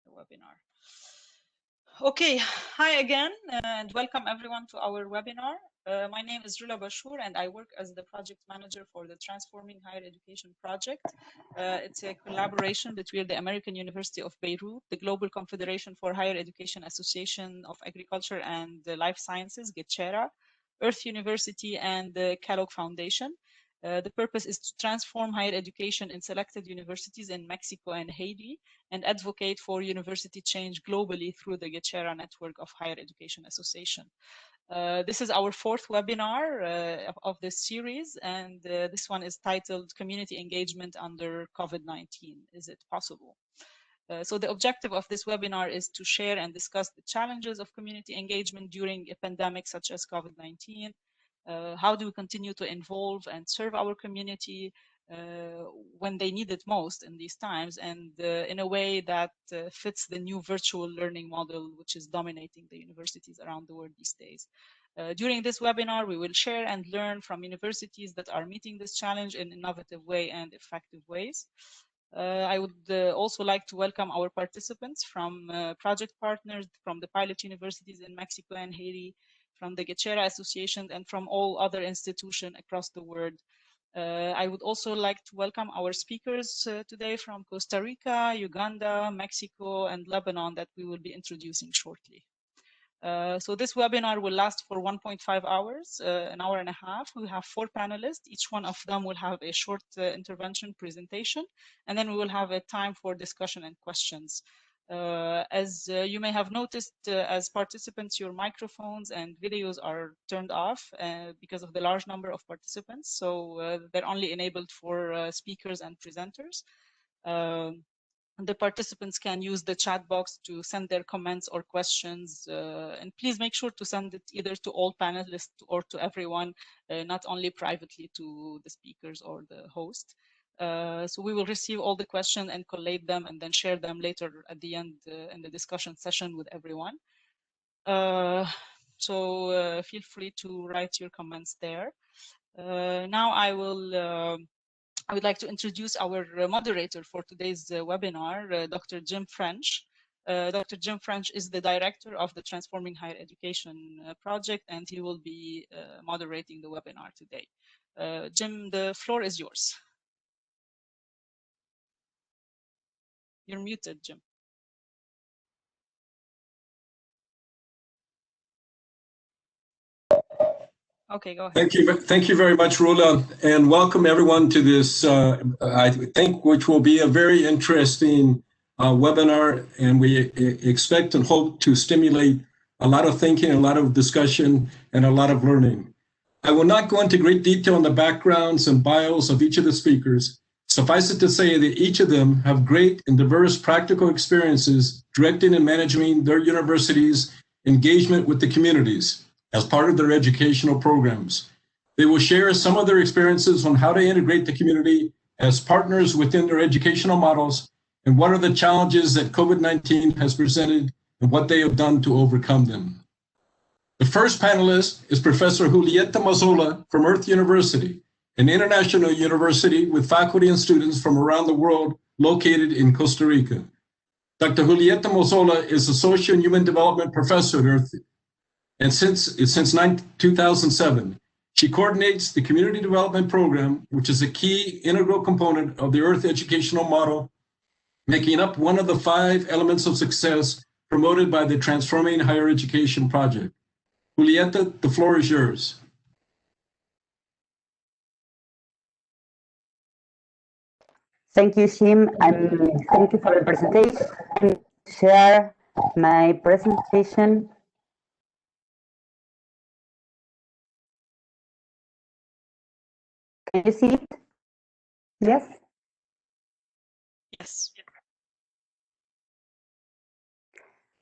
webinar. Okay, hi again, and welcome everyone to our webinar. My name is Rula Bashour, and I work as the project manager for the Transforming Higher Education project. It's a collaboration between the American University of Beirut, the Global Confederation for Higher Education Association of Agriculture and Life Sciences, GECHERA, Earth University, and the Kellogg Foundation. The purpose is to transform higher education in selected universities in Mexico and Haiti, and advocate for university change globally through the GECHERA network of higher education association. This is our fourth webinar of this series, and this one is titled Community Engagement Under COVID-19. Is it possible? So the objective of this webinar is to share and discuss the challenges of community engagement during a pandemic such as COVID-19. How do we continue to involve and serve our community when they need it most in these times, and in a way that fits the new virtual learning model which is dominating the universities around the world these days. During this webinar, we will share and learn from universities that are meeting this challenge in innovative way and effective ways. I would also like to welcome our participants from project partners from the pilot universities in Mexico and Haiti, from the GECHERA Association, and from all other institutions across the world. I would also like to welcome our speakers today from Costa Rica, Uganda, Mexico, and Lebanon that we will be introducing shortly. So this webinar will last for 1.5 hours, an hour and a half. We have 4 panelists. Each one of them will have a short intervention presentation, and then we will have a time for discussion and questions. As you may have noticed, as participants, your microphones and videos are turned off because of the large number of participants. So they're only enabled for speakers and presenters. The participants can use the chat box to send their comments or questions. And please make sure to send it either to all panelists or to everyone, not only privately to the speakers or the host. So we will receive all the questions and collate them and then share them later at the end in the discussion session with everyone. So feel free to write your comments there. Now I would like to introduce our moderator for today's webinar, Dr. Jim French. Dr. Jim French is the director of the Transforming Higher Education project, and he will be moderating the webinar today. Jim, the floor is yours. You're muted, Jim. Okay, go ahead. Thank you very much, Rula, and welcome everyone to this, I think, which will be a very interesting webinar, and we expect and hope to stimulate a lot of thinking, a lot of discussion, and a lot of learning. I will not go into great detail on the backgrounds and bios of each of the speakers. Suffice it to say that each of them have great and diverse practical experiences directing and managing their universities' engagement with the communities as part of their educational programs. They will share some of their experiences on how to integrate the community as partners within their educational models and what are the challenges that COVID-19 has presented and what they have done to overcome them. The first panelist is Professor Julieta Mazzola from Earth University, an international university with faculty and students from around the world located in Costa Rica. Dr. Julieta Mazzola is a social and human development professor at Earth, and since 2007, she coordinates the community development program, which is a key integral component of the Earth educational model, making up one of the 5 elements of success promoted by the Transforming Higher Education project. Julieta, the floor is yours. Thank you, Jim, and thank you for the presentation. And share my presentation. Can you see it? Yes? Yes.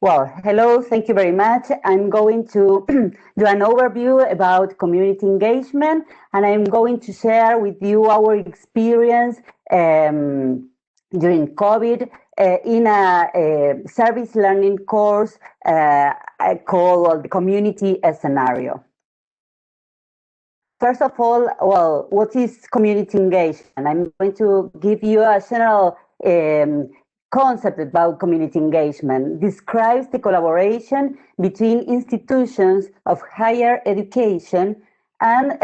Well, hello, thank you very much. I'm going to do an overview about community engagement, and I'm going to share with you our experience during COVID in a service learning course called the Community Scenario. First of all, well, what is community engagement? I'm going to give you a general concept about community engagement describes the collaboration between institutions of higher education and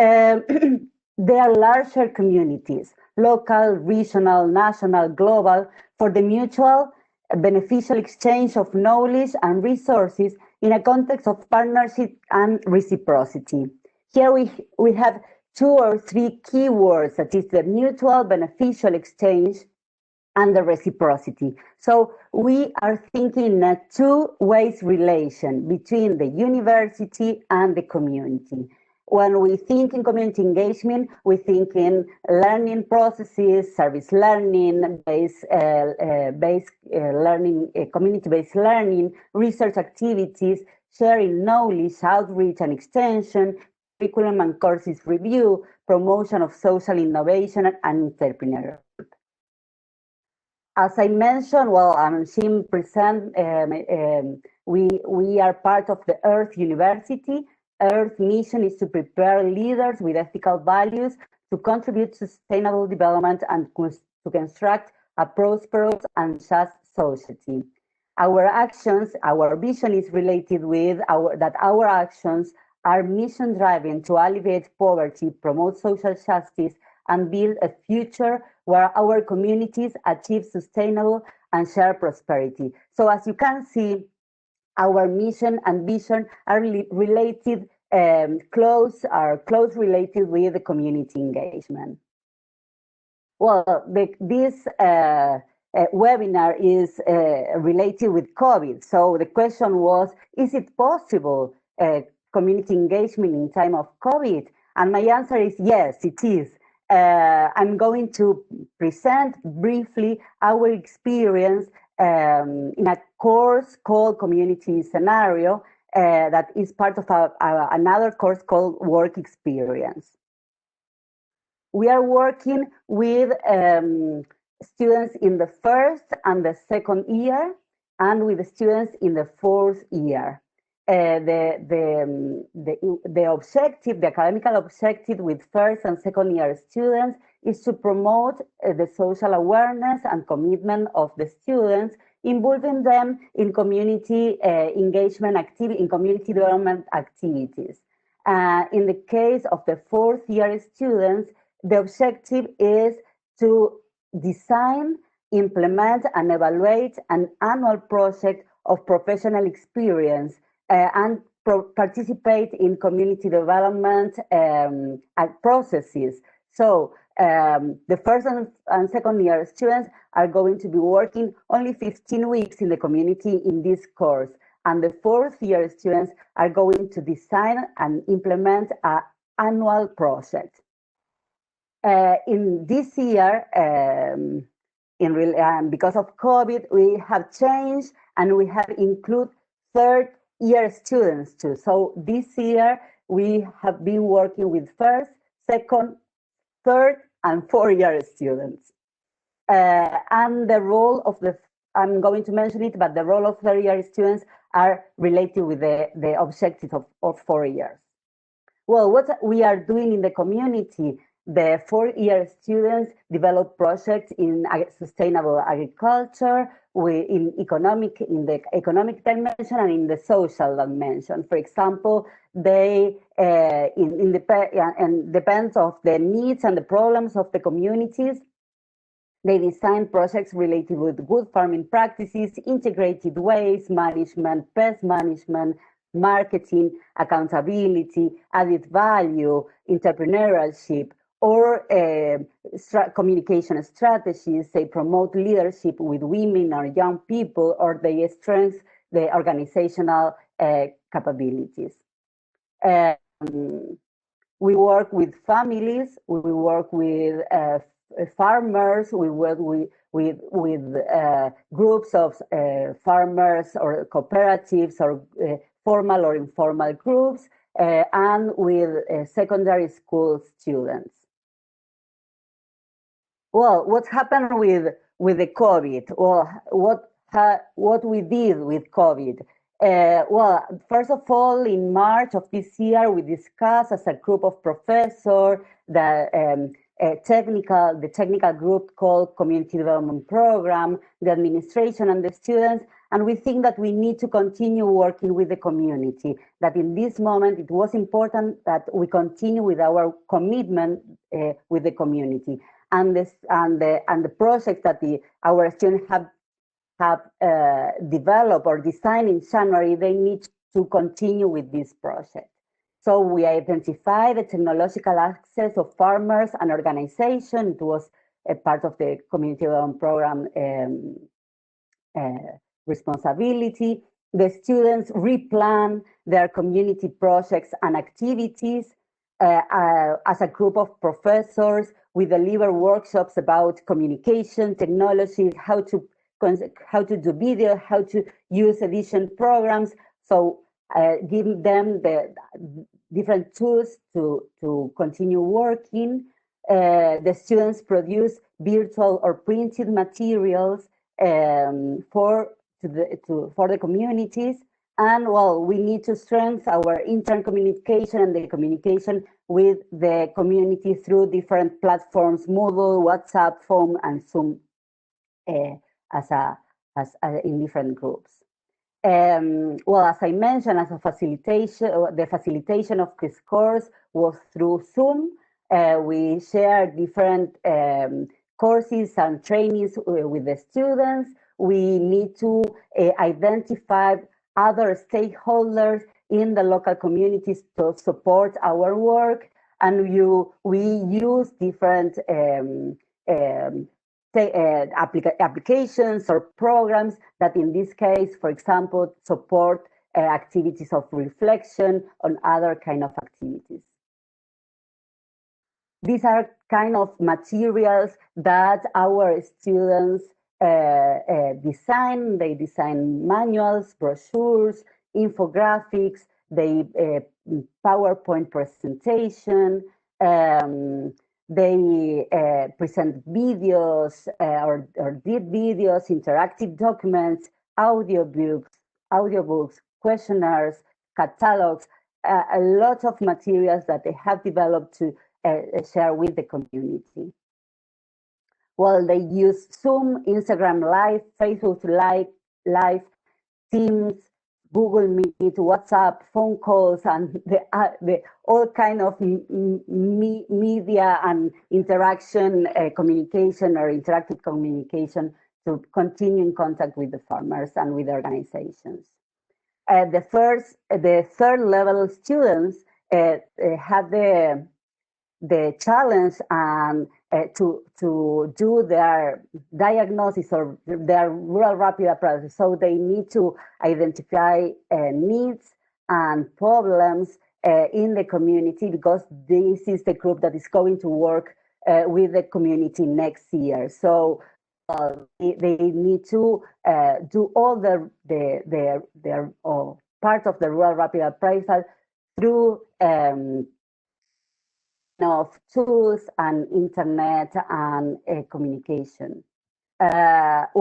their larger communities, local, regional, national, global, for the mutual beneficial exchange of knowledge and resources in a context of partnership and reciprocity. Here we have 2 or 3 keywords, that is the mutual beneficial exchange and the reciprocity. So we are thinking in a two-way relation between the university and the community. When we think in community engagement, we think in learning processes, service learning, community-based learning, research activities, sharing knowledge, outreach and extension, curriculum and courses review, promotion of social innovation and entrepreneurship. As I mentioned, well, I'm seeing present, we are part of the EARTH University. EARTH mission is to prepare leaders with ethical values to contribute to sustainable development and to construct a prosperous and just society. Our actions, our vision is related with that our actions are mission driven to alleviate poverty, promote social justice, and build a future where our communities achieve sustainable and shared prosperity. So as you can see, our mission and vision are related, close related with the community engagement. Well, this webinar is related with COVID. So the question was, is it possible community engagement in time of COVID? And my answer is yes, it is. I'm going to present briefly our experience in a course called Community Scenario that is part of another course called Work Experience. We are working with students in the first and the second year and with the students in the fourth year. The objective, the academic objective with first and second year students is to promote the social awareness and commitment of the students, involving them in community engagement in community development activities. In the case of the fourth year students, the objective is to design, implement, and evaluate an annual project of professional experience and participate in community development processes. So the first and second year students are going to be working only 15 weeks in the community in this course. And the fourth year students are going to design and implement an annual project. In this year, because of COVID, we have changed and we have included third year students too. So this year we have been working with first, second, third, and fourth year students. And the role of I'm going to mention it, but the role of third year students are related with the objective of 4 years. Well, what we are doing in the community, the 4-year students develop projects in sustainable agriculture, in the economic dimension and in the social dimension. For example, they depends of the needs and the problems of the communities. They design projects related with good farming practices, integrated waste management, pest management, marketing, accountability, added value, entrepreneurship, or communication strategies. They promote leadership with women or young people, or they strengthen the organizational capabilities. We work with families, we work with farmers, we work with groups of farmers or cooperatives or formal or informal groups, and with secondary school students. Well, what happened with the COVID? Well, what we did with COVID? Well, first of all, in March of this year, we discussed as a group of professors that the technical group called Community Development Program, the administration and the students. And we think that we need to continue working with the community, that in this moment it was important that we continue with our commitment with the community. And the project that our students have developed or designed in January, they need to continue with this project. So we identified the technological access of farmers and organizations. It was a part of the Community Development Program responsibility. The students replan their community projects and activities. As a group of professors, we deliver workshops about communication, technology, how to do video, how to use edition programs. So give them the different tools to continue working. The students produce virtual or printed materials for the communities. And well, we need to strengthen our internal communication and the communication with the community through different platforms, Moodle, WhatsApp, phone, and Zoom, in different groups. Well, as I mentioned, as a facilitation, the facilitation of this course was through Zoom. We share different courses and trainings with the students. We need to identify other stakeholders in the local communities to support our work, and we use different applications or programs that in this case, for example, support activities of reflection on other kind of activities. These are kind of materials that our students design. They design manuals, brochures, infographics, they PowerPoint presentation, they present videos or did videos, interactive documents, audiobooks, questionnaires, catalogs, a lot of materials that they have developed to share with the community. Well, they use Zoom, Instagram Live, Facebook Live, Teams, Google Meet, WhatsApp, phone calls, and the all kind of media and interaction communication or interactive communication to continue in contact with the farmers and with the organizations. The third level students have the challenge to do their diagnosis or their rural rapid approach. So they need to identify needs and problems in the community, because this is the group that is going to work with the community next year. So they need to do all their part of the rural rapid appraisal through of tools and internet and communication. At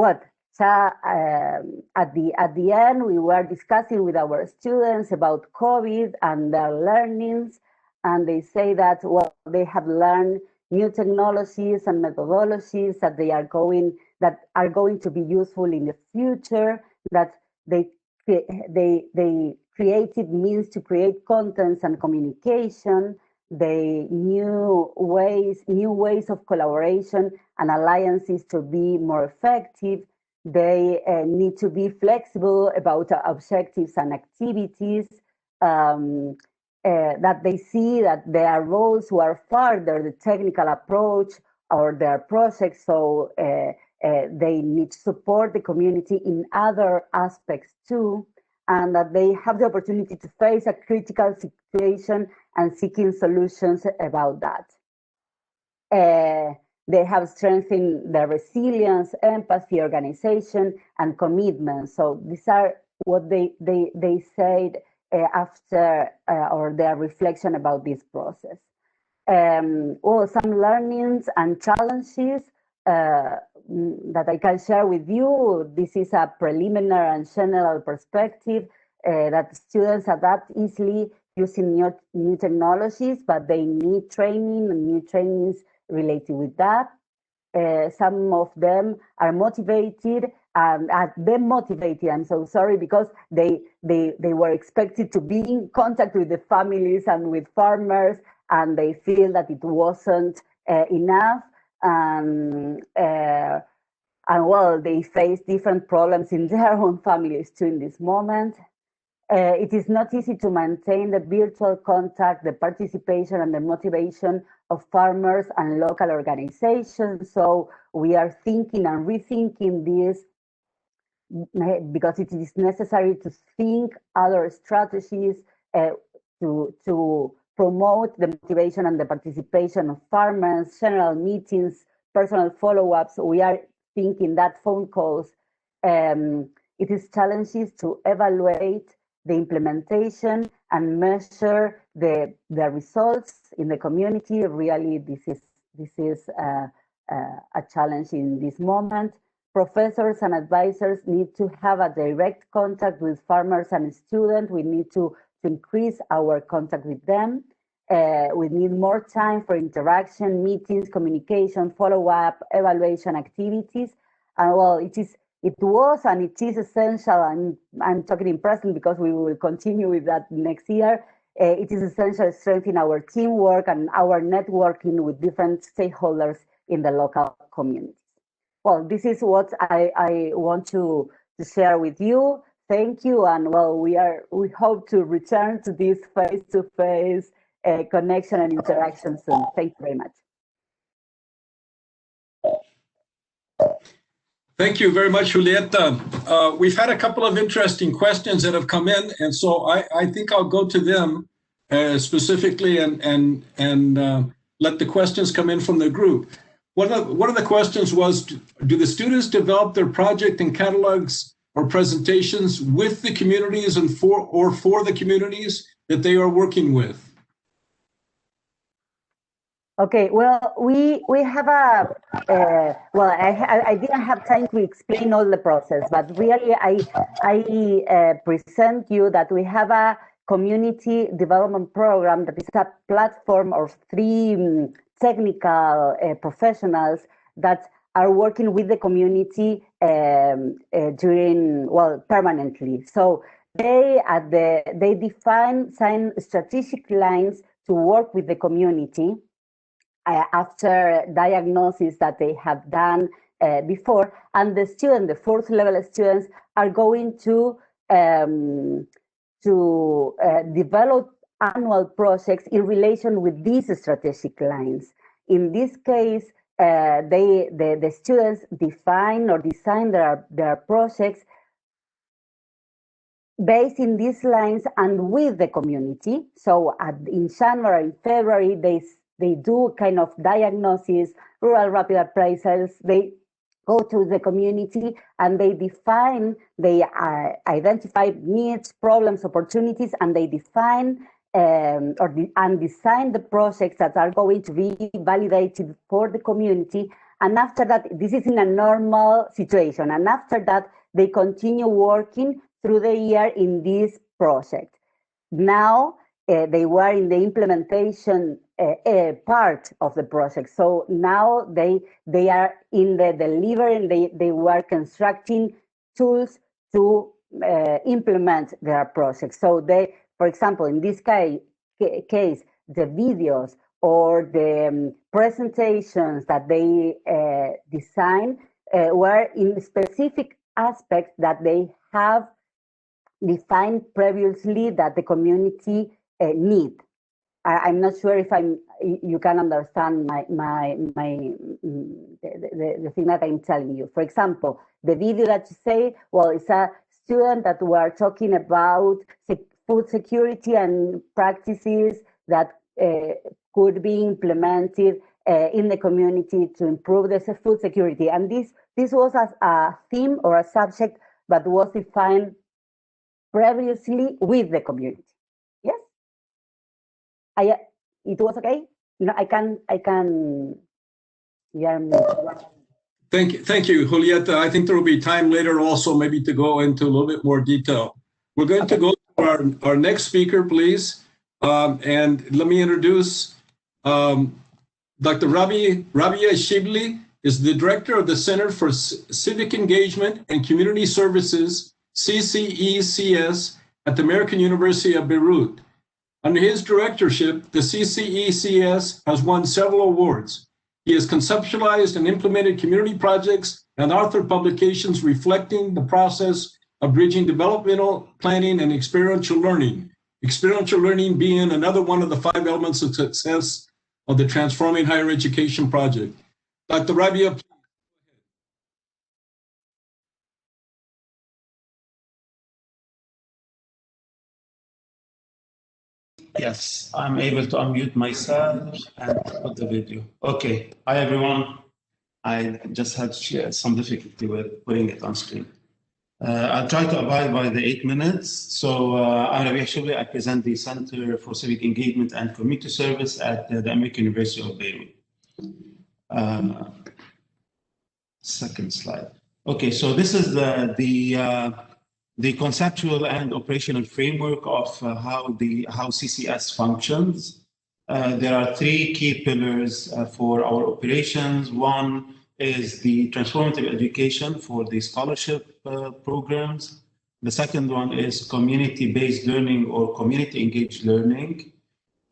the end, we were discussing with our students about COVID and their learnings, and they say that they have learned new technologies and methodologies that are going to be useful in the future. That they created means to create contents and communication. They new ways of collaboration and alliances to be more effective. They need to be flexible about objectives and activities. That they see that there are roles who are further the technical approach or their projects, so they need to support the community in other aspects too, and that they have the opportunity to face a critical situation and seeking solutions about that. They have strengthened their resilience, empathy, organization, and commitment. So these are what they said after or their reflection about this process. Some learnings and challenges that I can share with you. This is a preliminary and general perspective that students adapt easily using new technologies, but they need training, and new trainings related with that. Some of them are motivated and are demotivated. I'm so sorry, because they were expected to be in contact with the families and with farmers, and they feel that it wasn't enough. And well, they face different problems in their own families too in this moment. It is not easy to maintain the virtual contact, the participation, and the motivation of farmers and local organizations. So we are thinking and rethinking this, because it is necessary to think other strategies to promote the motivation and the participation of farmers, general meetings, personal follow-ups. We are thinking that phone calls. It is challenges to evaluate the implementation and measure the results in the community. Really, this is a challenge in this moment. Professors and advisors need to have a direct contact with farmers and students. We need to increase our contact with them. We need more time for interaction, meetings, communication, follow-up, evaluation activities. And well, it was and it is essential, and I'm talking in present because we will continue with that next year. It is essential to strengthen our teamwork and our networking with different stakeholders in the local communities. Well, this is what I want to share with you. Thank you, and well, we hope to return to this face-to-face connection and interaction soon. Thank you very much. Thank you very much, Julieta. We've had a couple of interesting questions that have come in, and so I think I'll go to them specifically and let the questions come in from the group. One of the questions was, do the students develop their project and catalogs or presentations with the communities and for the communities that they are working with? Okay, well, we have well, I didn't have time to explain all the process, but really I present you that we have a community development program that is a platform of 3 technical professionals that are working with the community permanently. So they sign strategic lines to work with the community after diagnosis that they have done before, and the 4th level students are going to develop annual projects in relation with these strategic lines. In this case, the students define or design their projects based in these lines and with the community. So in January, in February, they do kind of diagnosis, rural rapid appraisals. They go to the community and they identify needs, problems, opportunities, and they define and design the projects that are going to be validated for the community. And after that, this is in a normal situation. And after that, they continue working through the year in this project. Now, they were in the implementation part of the project. So now they are in the delivery, and they were constructing tools to implement their project. So they, for example, in this case, the videos or the presentations that they design were in specific aspects that they have defined previously that the community need. I'm not sure if you can understand the thing that I'm telling you. For example, the video that you say, well, it's a student that were talking about food security and practices that could be implemented in the community to improve the food security. And this was a theme or a subject that was defined previously with the community. Yes? It was okay? No, I can hear me. Thank you, Julieta. I think there will be time later also maybe to go into a little bit more detail. We're going to go to our next speaker, please. And let me introduce Dr. Rabia Shibli is the director of the Center for Civic Engagement and Community Services, CCECS, at the American University of Beirut. Under his directorship, the CCECS has won several awards. He has conceptualized and implemented community projects and authored publications reflecting the process of bridging developmental planning and experiential learning. Experiential learning being another one of the 5 elements of success of the Transforming Higher Education project. Dr. Rabia. Yes, I'm able to unmute myself and put the video. Okay, hi everyone. I just had some difficulty with putting it on screen. I'll try to abide by the 8 minutes. So I'm Rabia Shibli. I present the Center for Civic Engagement and Community Service at the American University of Beirut. Second slide. Okay, so this is the conceptual and operational framework of how CCS functions. There are 3 key pillars for our operations. One is the transformative education for the scholarship programs. The second one is community-based learning or community-engaged learning.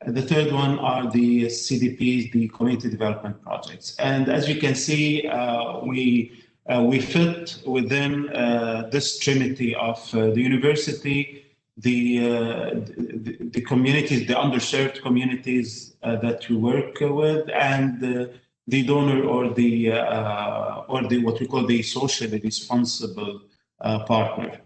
The third one are the CDPs, the community development projects. And as you can see, we fit within this trinity of the university, the communities, the underserved communities that we work with, and the donor or the what we call the socially responsible partner.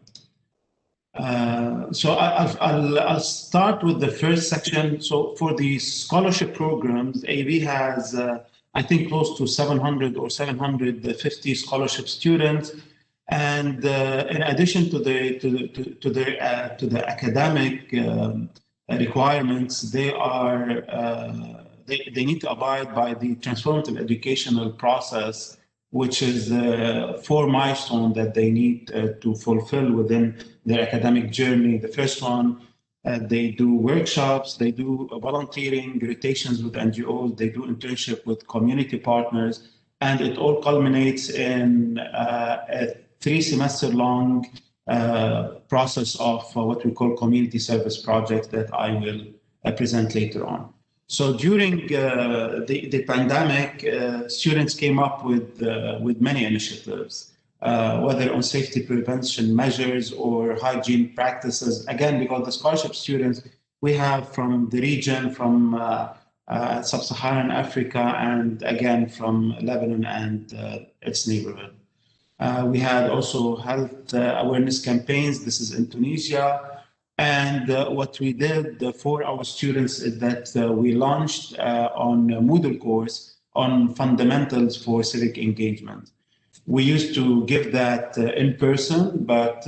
So I'll start with the first section. So for the scholarship programs, AV has I think close to 700 or 750 scholarship students, and in addition to the academic requirements, they need to abide by the transformative educational process, which is 4 milestones that they need to fulfill within their academic journey. The first one, they do workshops, they do volunteering, rotations with NGOs, they do internship with community partners, and it all culminates in a 3-semester-long process of what we call community service projects that I will present later on. So during the pandemic, students came up with many initiatives, whether on safety prevention measures or hygiene practices. Again, because the scholarship students we have from the region, from sub-Saharan Africa, and again from Lebanon and its neighborhood. We had also health awareness campaigns. This is in Tunisia. And what we did for our students is that we launched on a Moodle course on fundamentals for civic engagement. We used to give that in person, but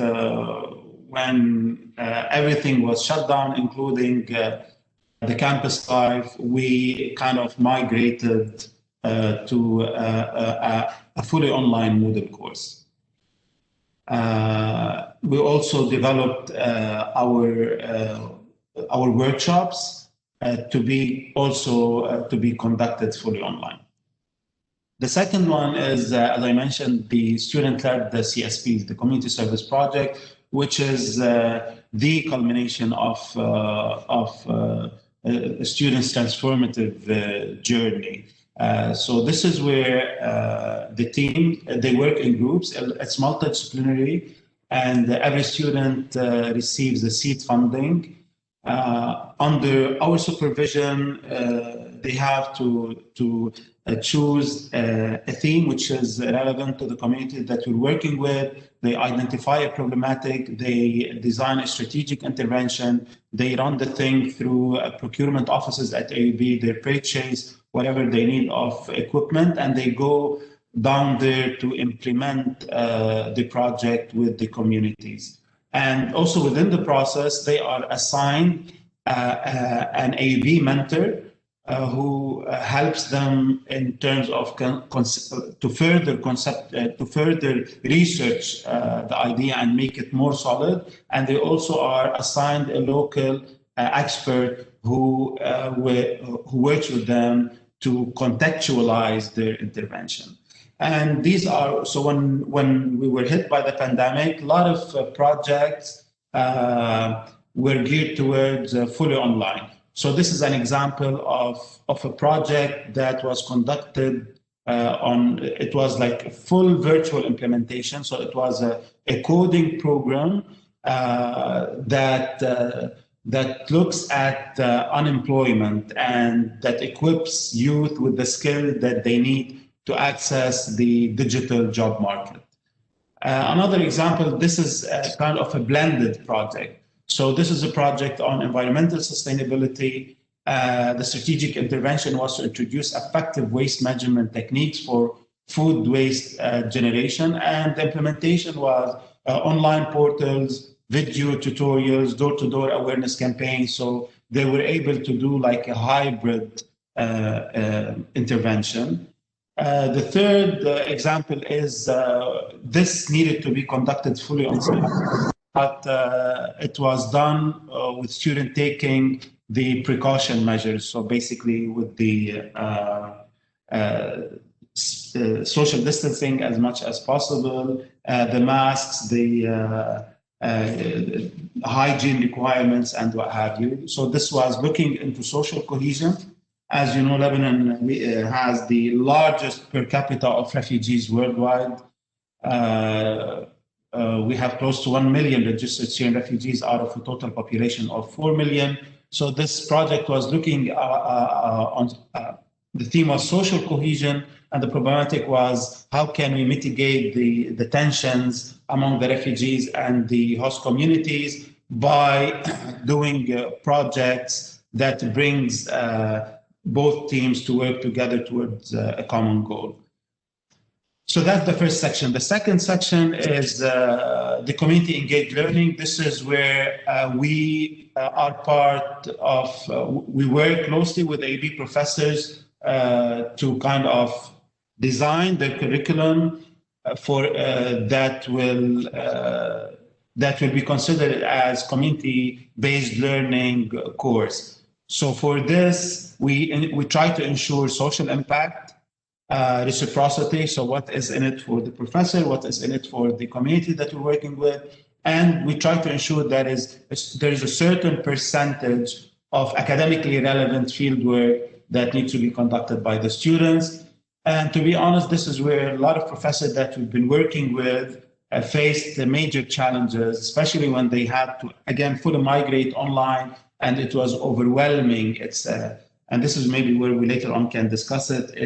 when everything was shut down, including the campus life, we kind of migrated to a fully online Moodle course. We also developed our workshops to be conducted fully online. The second one is, as I mentioned, the student-led CSPs, the community service project, which is the culmination of a student's transformative journey. So this is where the team, they work in groups. It's multidisciplinary, and every student receives the seed funding. Under our supervision, they have to choose a theme which is relevant to the community that we're working with. They identify a problematic, they design a strategic intervention, they run the thing through procurement offices at AUB, they purchase whatever they need of equipment, and they go down there to implement the project with the communities. And also within the process, they are assigned an AUB mentor who helps them in terms of to further research the idea and make it more solid. And they also are assigned a local expert who works with them to contextualize their intervention. And these are, so when we were hit by the pandemic, a lot of projects were geared towards fully online. So this is an example of a project that was conducted it was like a full virtual implementation. So it was a coding program that looks at unemployment and that equips youth with the skill that they need to access the digital job market. Another example, this is kind of a blended project. So this is a project on environmental sustainability. The strategic intervention was to introduce effective waste management techniques for food waste generation, and the implementation was online portals, video tutorials, door-to-door awareness campaigns. So they were able to do like a hybrid intervention. The third example is this needed to be conducted fully on site, but it was done with students taking the precaution measures. So basically with the social distancing as much as possible, the masks, the hygiene requirements, and what have you. So this was looking into social cohesion. As you know, Lebanon has the largest per capita of refugees worldwide. We have close to 1 million registered Syrian refugees out of a total population of 4 million. So this project was looking on the theme of social cohesion, and the problematic was how can we mitigate the tensions among the refugees and the host communities by doing projects that brings both teams to work together towards a common goal. So that's the first section. The second section is the community engaged learning. This is where we are part of, we work closely with AB professors to kind of design the curriculum for that will be considered as community-based learning course. So for this, we try to ensure social impact, reciprocity. So what is in it for the professor, what is in it for the community that we're working with, and we try to ensure that there is a certain percentage of academically relevant fieldwork that needs to be conducted by the students. And to be honest, this is where a lot of professors that we've been working with faced major challenges, especially when they had to, again, fully migrate online, and it was overwhelming. And this is maybe where we later on can discuss it.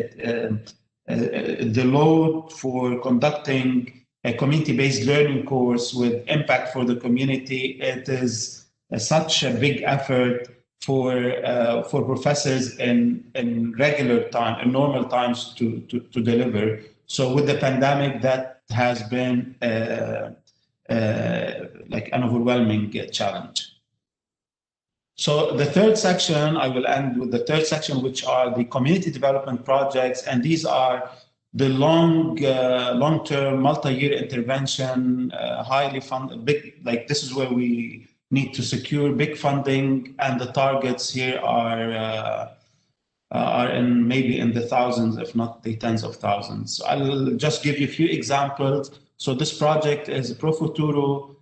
The load for conducting a community-based learning course with impact for the community, it is such a big effort for professors in regular time, in normal times to deliver. So with the pandemic, that has been like an overwhelming challenge. So the third section, I will end with the third section, which are the community development projects. And these are the long-term, multi-year intervention, highly funded, big, like this is where we need to secure big funding. And the targets here are maybe in the thousands, if not the tens of thousands. So I'll just give you a few examples. So this project is Pro Futuro,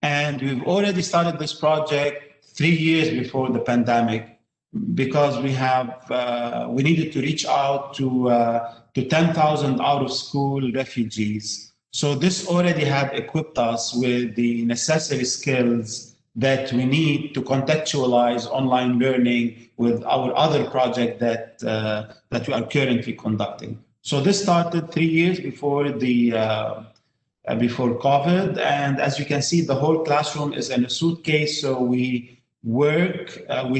and we've already started this project 3 years before the pandemic, because we needed to reach out to 10,000 out-of-school refugees. So this already had equipped us with the necessary skills that we need to contextualize online learning with our other project that we are currently conducting. So this started 3 years before before COVID, and as you can see, the whole classroom is in a suitcase. So we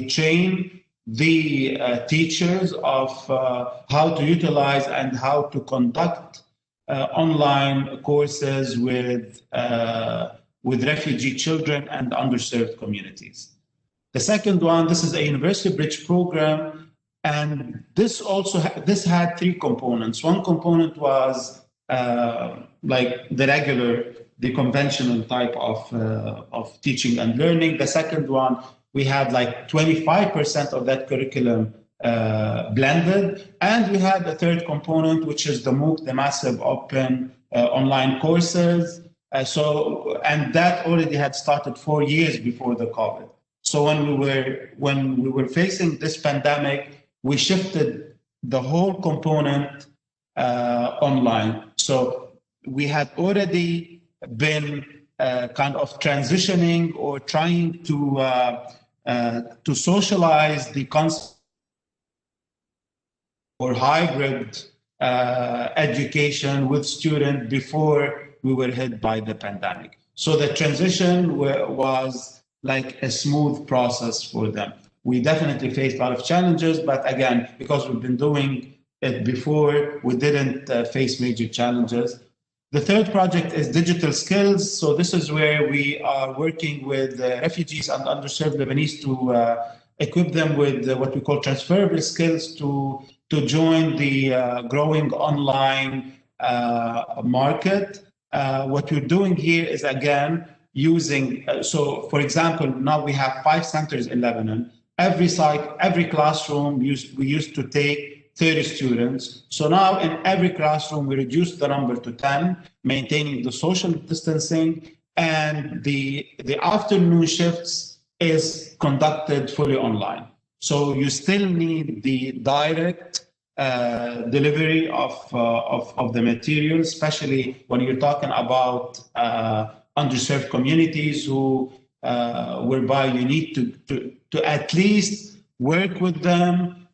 train the teachers of how to utilize and how to conduct online courses with refugee children and underserved communities. The second one, this is a university bridge program, and this had three components. One component was like the conventional type of teaching and learning. The second one, we had like 25% of that curriculum blended. And we had a third component, which is the MOOC, the massive open online courses. And that already had started 4 years before the COVID. So when we were facing this pandemic, we shifted the whole component online. So we had already been kind of transitioning or trying to socialize the concept or hybrid education with students before we were hit by the pandemic. So the transition was like a smooth process for them. We definitely faced a lot of challenges, but again, because we've been doing it before, we didn't face major challenges. The third project is digital skills. So this is where we are working with refugees and underserved Lebanese to equip them with what we call transferable skills to join the growing online market. What we're doing here is, again, using, so for example, now we have 5 centers in Lebanon. Every site, every classroom, we used to take 30 students. So now in every classroom, we reduced the number to 10, maintaining the social distancing, and the afternoon shifts is conducted fully online. So you still need the direct delivery of the material, especially when you're talking about underserved communities who, whereby you need to at least work with them,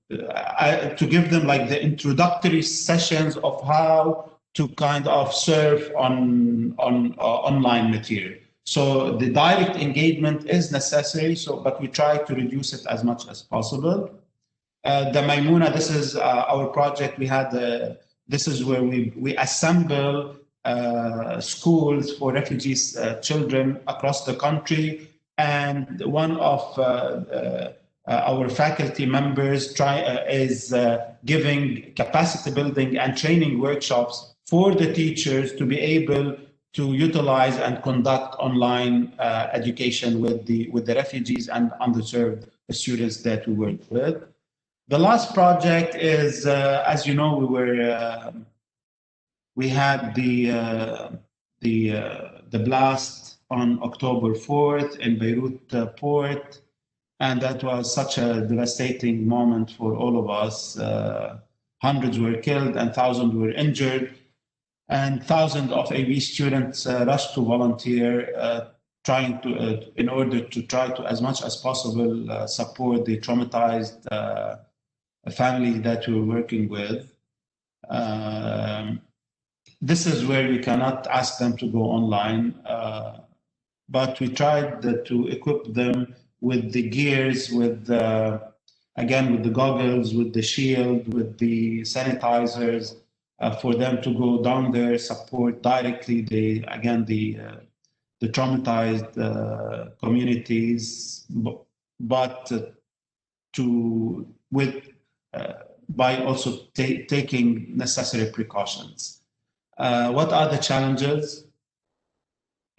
to give them like the introductory sessions of how to kind of serve on online material. So the direct engagement is necessary, but we try to reduce it as much as possible. The Maimuna, this is our project. We had this is where we assemble schools for refugees children across the country, and one of our faculty members is giving capacity building and training workshops for the teachers to be able to utilize and conduct online education with the refugees and underserved students that we work with. The last project is, as you know, we had the blast on October 4th in Beirut port, and that was such a devastating moment for all of us. Hundreds were killed and thousands were injured, and thousands of AB students rushed to volunteer, trying to, in order to try to, as much as possible, support the traumatized family that we were working with. This is where we cannot ask them to go online, but we tried to equip them with the gears, again, with the goggles, with the shield, with the sanitizers, for them to go down there, support directly the traumatized communities, but by also taking necessary precautions. What are the challenges?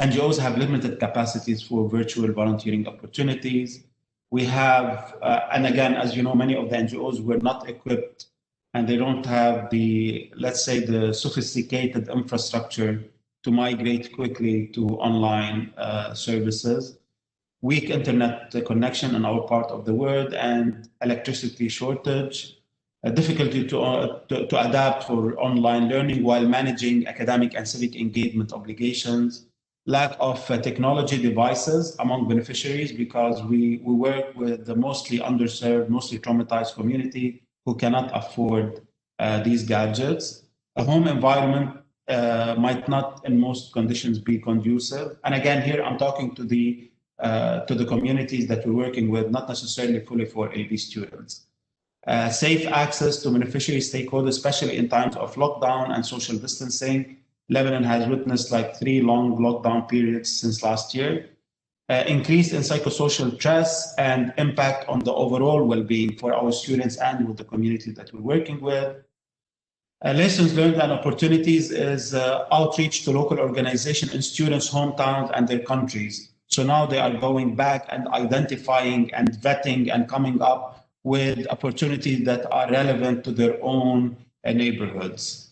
NGOs have limited capacities for virtual volunteering opportunities. We have, and again, as you know, many of the NGOs were not equipped, and they don't have the, let's say, the sophisticated infrastructure to migrate quickly to online services. Weak internet connection in our part of the world, and electricity shortage. Difficulty to adapt for online learning while managing academic and civic engagement obligations. Lack of technology devices among beneficiaries, because we work with the mostly underserved, mostly traumatized community who cannot afford these gadgets. A home environment might not in most conditions be conducive. And again, here I'm talking to the communities that we're working with, not necessarily fully for AB students. Safe access to beneficiary stakeholders, especially in times of lockdown and social distancing. Lebanon has witnessed like 3 long lockdown periods since last year. Increase in psychosocial stress and impact on the overall well-being for our students and with the community that we're working with. Lessons learned and opportunities is outreach to local organizations in students' hometowns and their countries. So now they are going back and identifying and vetting and coming up with opportunities that are relevant to their own neighborhoods.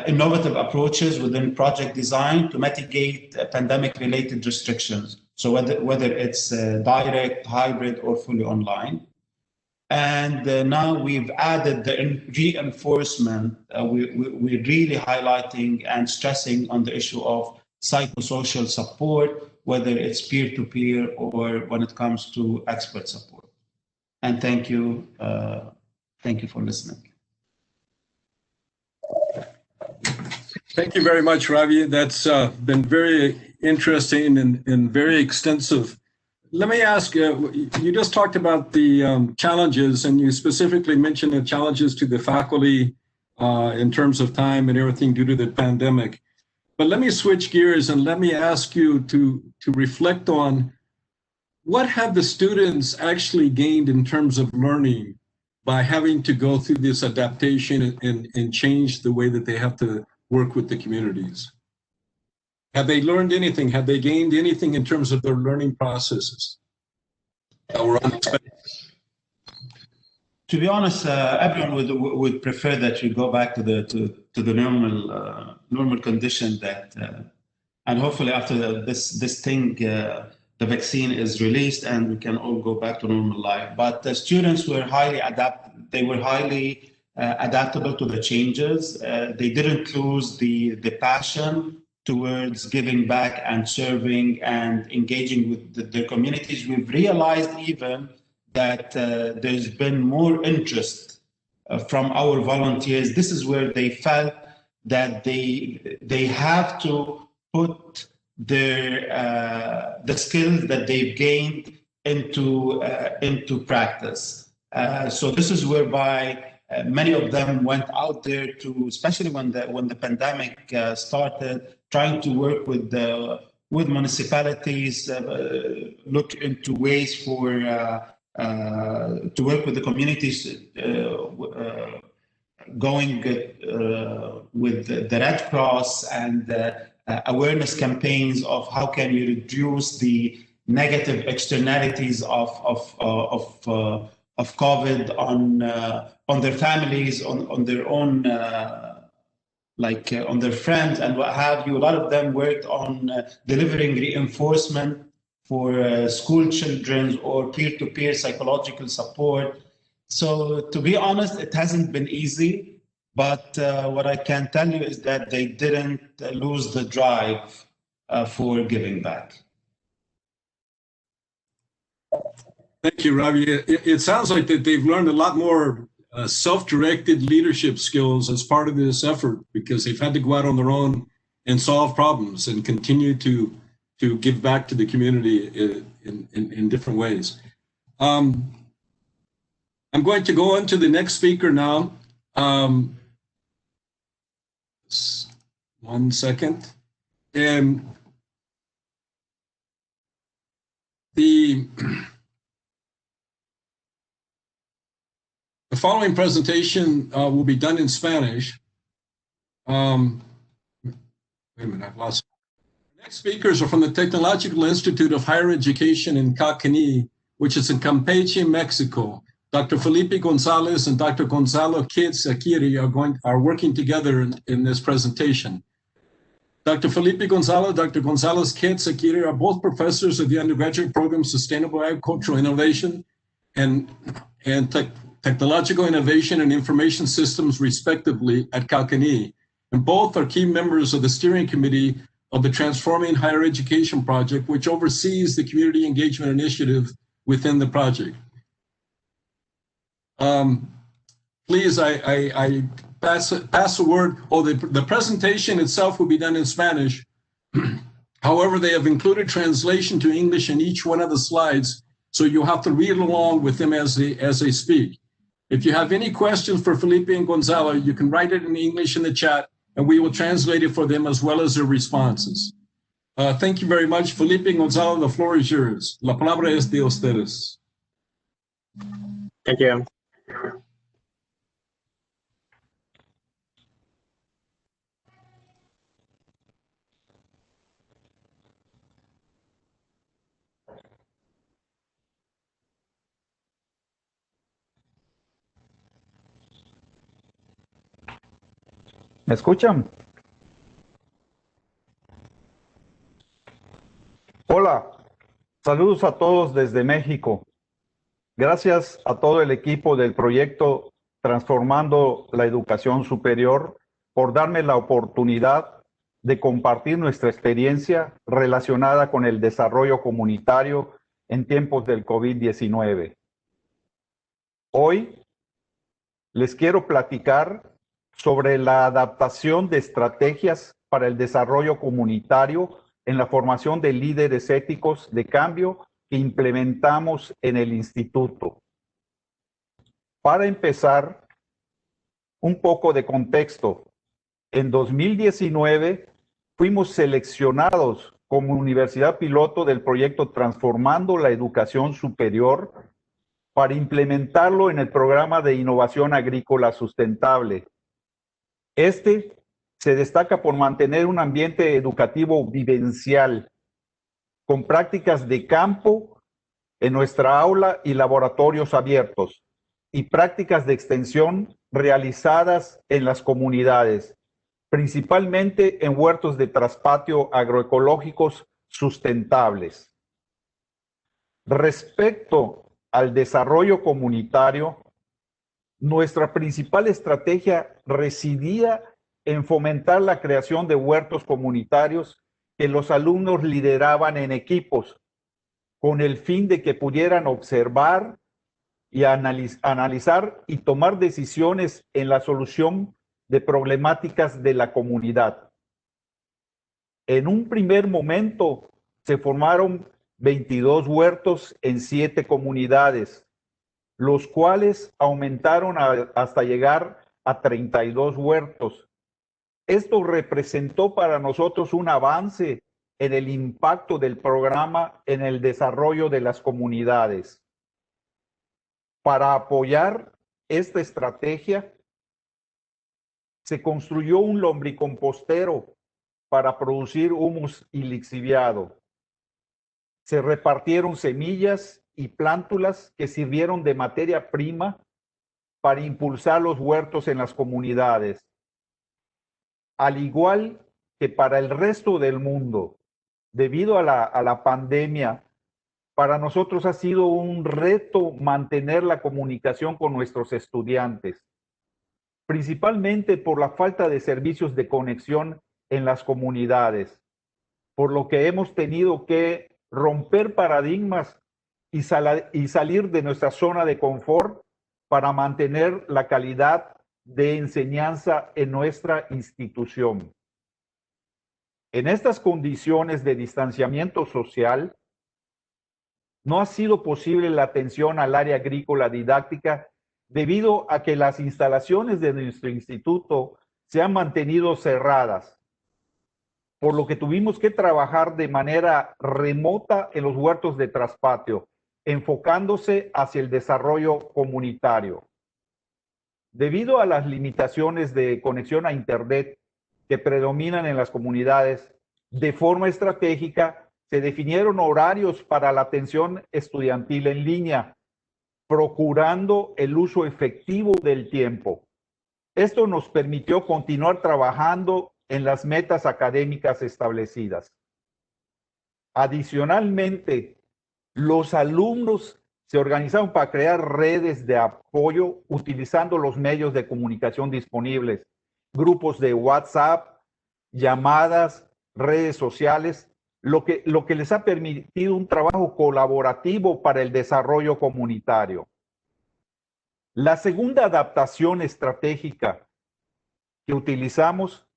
Innovative approaches within project design to mitigate pandemic-related restrictions. So whether it's direct, hybrid, or fully online. And now we've added the reinforcement. We're really highlighting and stressing on the issue of psychosocial support, whether it's peer-to-peer or when it comes to expert support. And thank you for listening. Thank you very much, Ravi. That's been very interesting and very extensive. Let me ask, you just talked about the challenges, and you specifically mentioned the challenges to the faculty in terms of time and everything due to the pandemic. But let me switch gears and let me ask you to reflect on what have the students actually gained in terms of learning by having to go through this adaptation and change the way that they have to work with the communities? Have they learned anything? Have they gained anything in terms of their learning processes that were unexpected? To be honest, everyone would prefer that we go back to the normal condition that, and hopefully after this thing, the vaccine is released and we can all go back to normal life. But the students were highly adaptable to the changes. They didn't lose the passion towards giving back and serving and engaging with their communities. We've realized even that there's been more interest from our volunteers. This is where they felt that they have to put their the skills that they've gained into practice. So this is whereby many of them went out there to, especially when the pandemic started, trying to work with municipalities, look into ways for to work with the communities, going with the Red Cross and awareness campaigns of how can you reduce the negative externalities of COVID on their families, on their own, on their friends and what have you. A lot of them worked on delivering reinforcement for school children or peer-to-peer psychological support. So to be honest, it hasn't been easy, but what I can tell you is that they didn't lose the drive for giving back. Thank you, Ravi. It sounds like that they've learned a lot more self-directed leadership skills as part of this effort, because they've had to go out on their own and solve problems and continue to give back to the community in different ways. I'm going to go on to the next speaker now. 1 second. And the following presentation will be done in Spanish. Wait a minute, I've lost. The next speakers are from the Tecnológico Institute of Higher Education in Calkini, which is in Campeche, Mexico. Dr. Felipe Gonzalez and Dr. Gonzalo Kids-Akiri are working together in this presentation. Dr. Felipe Gonzalez, Dr. Gonzalez Kids-Akiri are both professors of the undergraduate program Sustainable Agricultural Innovation and Technological Innovation and Information Systems, respectively, at Calkini. And both are key members of the steering committee of the Transforming Higher Education project, which oversees the community engagement initiative within the project. Please, I pass the word. Oh, the presentation itself will be done in Spanish. However, they have included translation to English in each one of the slides, so you'll have to read along with them as they speak. If you have any questions for Felipe and Gonzalo, you can write it in English in the chat, and we will translate it for them as well as their responses. Thank you very much. Felipe and Gonzalo, the floor is yours. La palabra es de ustedes. Thank you. ¿Me escuchan? Hola, saludos a todos desde México. Gracias a todo el equipo del proyecto Transformando la Educación Superior por darme la oportunidad de compartir nuestra experiencia relacionada con el desarrollo comunitario en tiempos del COVID-19. Hoy les quiero platicar sobre la adaptación de estrategias para el desarrollo comunitario en la formación de líderes éticos de cambio que implementamos en el Instituto. Para empezar, un poco de contexto. En 2019 fuimos seleccionados como universidad piloto del proyecto Transformando la Educación Superior para implementarlo en el programa de innovación agrícola sustentable. Este se destaca por mantener un ambiente educativo vivencial, con prácticas de campo en nuestra aula y laboratorios abiertos, y prácticas de extensión realizadas en las comunidades, principalmente en huertos de traspatio agroecológicos sustentables. Respecto al desarrollo comunitario, nuestra principal estrategia residía en fomentar la creación de huertos comunitarios que los alumnos lideraban en equipos, con el fin de que pudieran observar y analizar y tomar decisiones en la solución de problemáticas de la comunidad. En un primer momento se formaron 22 huertos en 7 comunidades, los cuales aumentaron hasta llegar a 32 huertos. Esto representó para nosotros un avance en el impacto del programa en el desarrollo de las comunidades. Para apoyar esta estrategia, se construyó un lombricompostero para producir humus y lixiviado. Se repartieron semillas y plántulas que sirvieron de materia prima para impulsar los huertos en las comunidades. Al igual que para el resto del mundo, debido a la pandemia, para nosotros ha sido un reto mantener la comunicación con nuestros estudiantes, principalmente por la falta de servicios de conexión en las comunidades, por lo que hemos tenido que romper paradigmas y salir de nuestra zona de confort para mantener la calidad de enseñanza en nuestra institución. En estas condiciones de distanciamiento social, no ha sido posible la atención al área agrícola didáctica debido a que las instalaciones de nuestro instituto se han mantenido cerradas, por lo que tuvimos que trabajar de manera remota en los huertos de traspatio, enfocándose hacia el desarrollo comunitario. Debido a las limitaciones de conexión a Internet que predominan en las comunidades, de forma estratégica se definieron horarios para la atención estudiantil en línea, procurando el uso efectivo del tiempo. Esto nos permitió continuar trabajando en las metas académicas establecidas. Adicionalmente, los alumnos se organizaron para crear redes de apoyo utilizando los medios de comunicación disponibles, grupos de WhatsApp, llamadas, redes sociales, lo que les ha permitido un trabajo colaborativo para el desarrollo comunitario. La segunda adaptación estratégica que utilizamos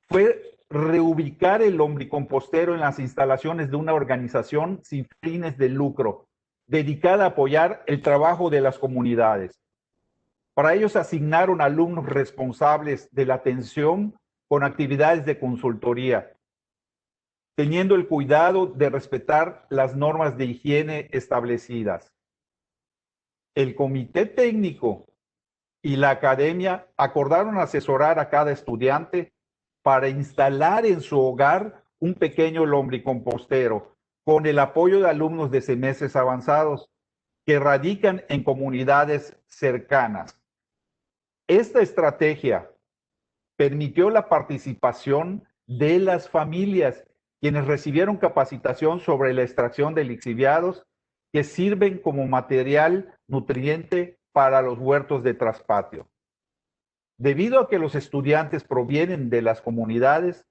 fue reubicar el lombricompostero en las instalaciones de una organización sin fines de lucro, dedicada a apoyar el trabajo de las comunidades. Para ello se asignaron alumnos responsables de la atención con actividades de consultoría, teniendo el cuidado de respetar las normas de higiene establecidas. El comité técnico y la academia acordaron asesorar a cada estudiante para instalar en su hogar un pequeño lombricompostero con el apoyo de alumnos de semestres avanzados que radican en comunidades cercanas. Esta estrategia permitió la participación de las familias, quienes recibieron capacitación sobre la extracción de lixiviados que sirven como material nutriente para los huertos de traspatio. Debido a que los estudiantes provienen de las comunidades,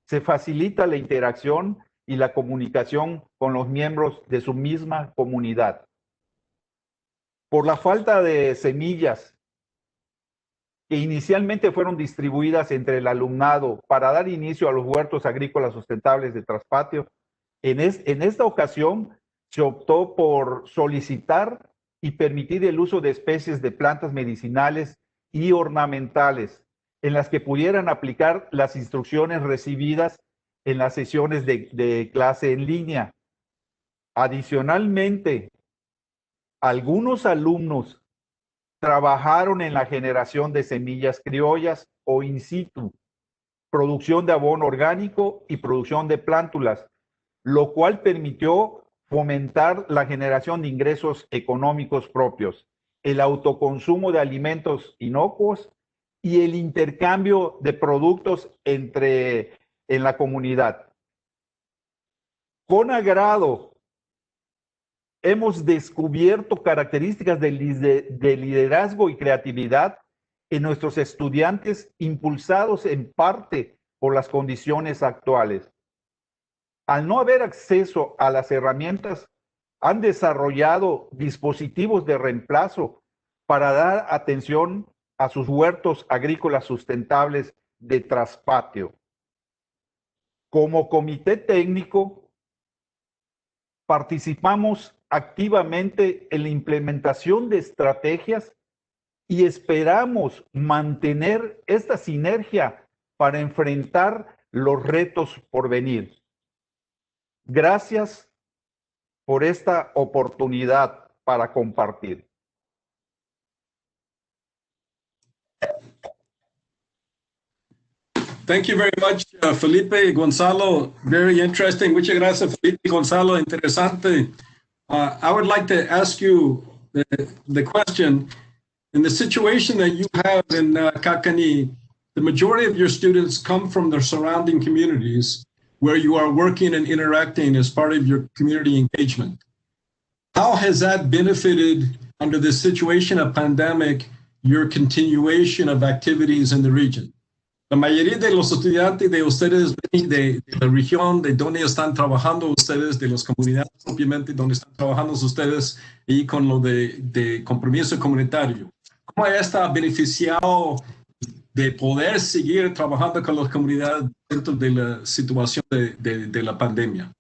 se facilita la interacción y la comunicación con los miembros de su misma comunidad. Por la falta de semillas que inicialmente fueron distribuidas entre el alumnado para dar inicio a los huertos agrícolas sustentables de traspatio, en esta ocasión se optó por solicitar y permitir el uso de especies de plantas medicinales y ornamentales en las que pudieran aplicar las instrucciones recibidas en las sesiones de clase en línea. Adicionalmente, algunos alumnos trabajaron en la generación de semillas criollas o in situ, producción de abono orgánico y producción de plántulas, lo cual permitió fomentar la generación de ingresos económicos propios, el autoconsumo de alimentos inocuos y el intercambio de productos en la comunidad. Con agrado, hemos descubierto características de liderazgo y creatividad en nuestros estudiantes, impulsados en parte por las condiciones actuales. Al no haber acceso a las herramientas, han desarrollado dispositivos de reemplazo para dar atención a sus huertos agrícolas sustentables de traspatio. Como comité técnico, participamos activamente en la implementación de estrategias y esperamos mantener esta sinergia para enfrentar los retos por venir. Gracias por esta oportunidad para compartir. Thank you very much, Felipe, Gonzalo. Very interesting. Muchas gracias, Felipe, Gonzalo. Interesante. I would like to ask you the question. In the situation that you have in Calkini, the majority of your students come from the surrounding communities where you are working and interacting as part of your community engagement. How has that benefited, under the situation of pandemic, your continuation of activities in the region? La mayoría de los estudiantes de ustedes de la región, de donde están trabajando ustedes, de las comunidades propiamente, donde están trabajando ustedes, y con lo de compromiso comunitario. ¿Cómo está beneficiado de poder seguir trabajando con las comunidades dentro de la situación de la pandemia?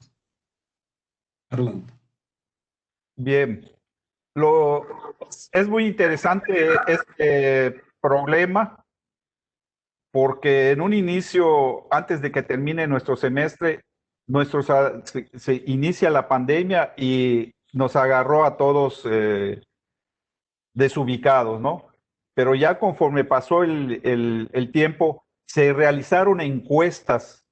Adelante. Bien. Es muy interesante este problema, porque en un inicio, antes de que termine nuestro semestre, se inicia la pandemia y nos agarró a todos desubicados, ¿no? Pero ya conforme pasó el tiempo, se realizaron encuestas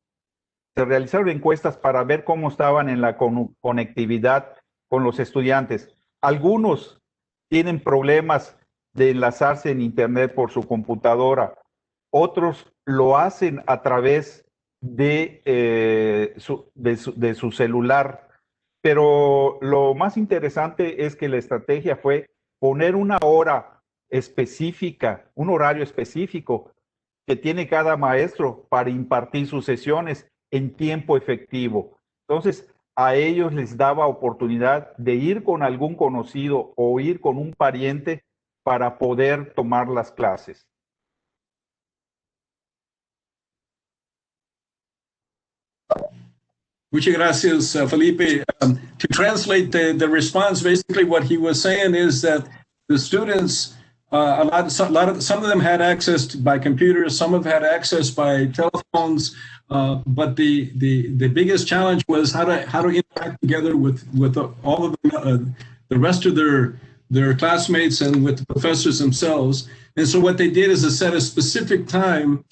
para ver cómo estaban en la conectividad con los estudiantes. Algunos tienen problemas de enlazarse en Internet por su computadora. Otros lo hacen a través de su celular. Pero lo más interesante es que la estrategia fue poner una hora específica, un horario específico que tiene cada maestro para impartir sus sesiones en tiempo efectivo. Entonces, a ellos les daba oportunidad de ir con algún conocido o ir con un pariente para poder tomar las clases. Muchas gracias, Felipe. To translate the response, basically what he was saying is that the students, some of them had access by computers, some have had access by telephones, but the biggest challenge was how to interact together with all of the rest of their classmates and with the professors themselves. And so what they did is to set a specific time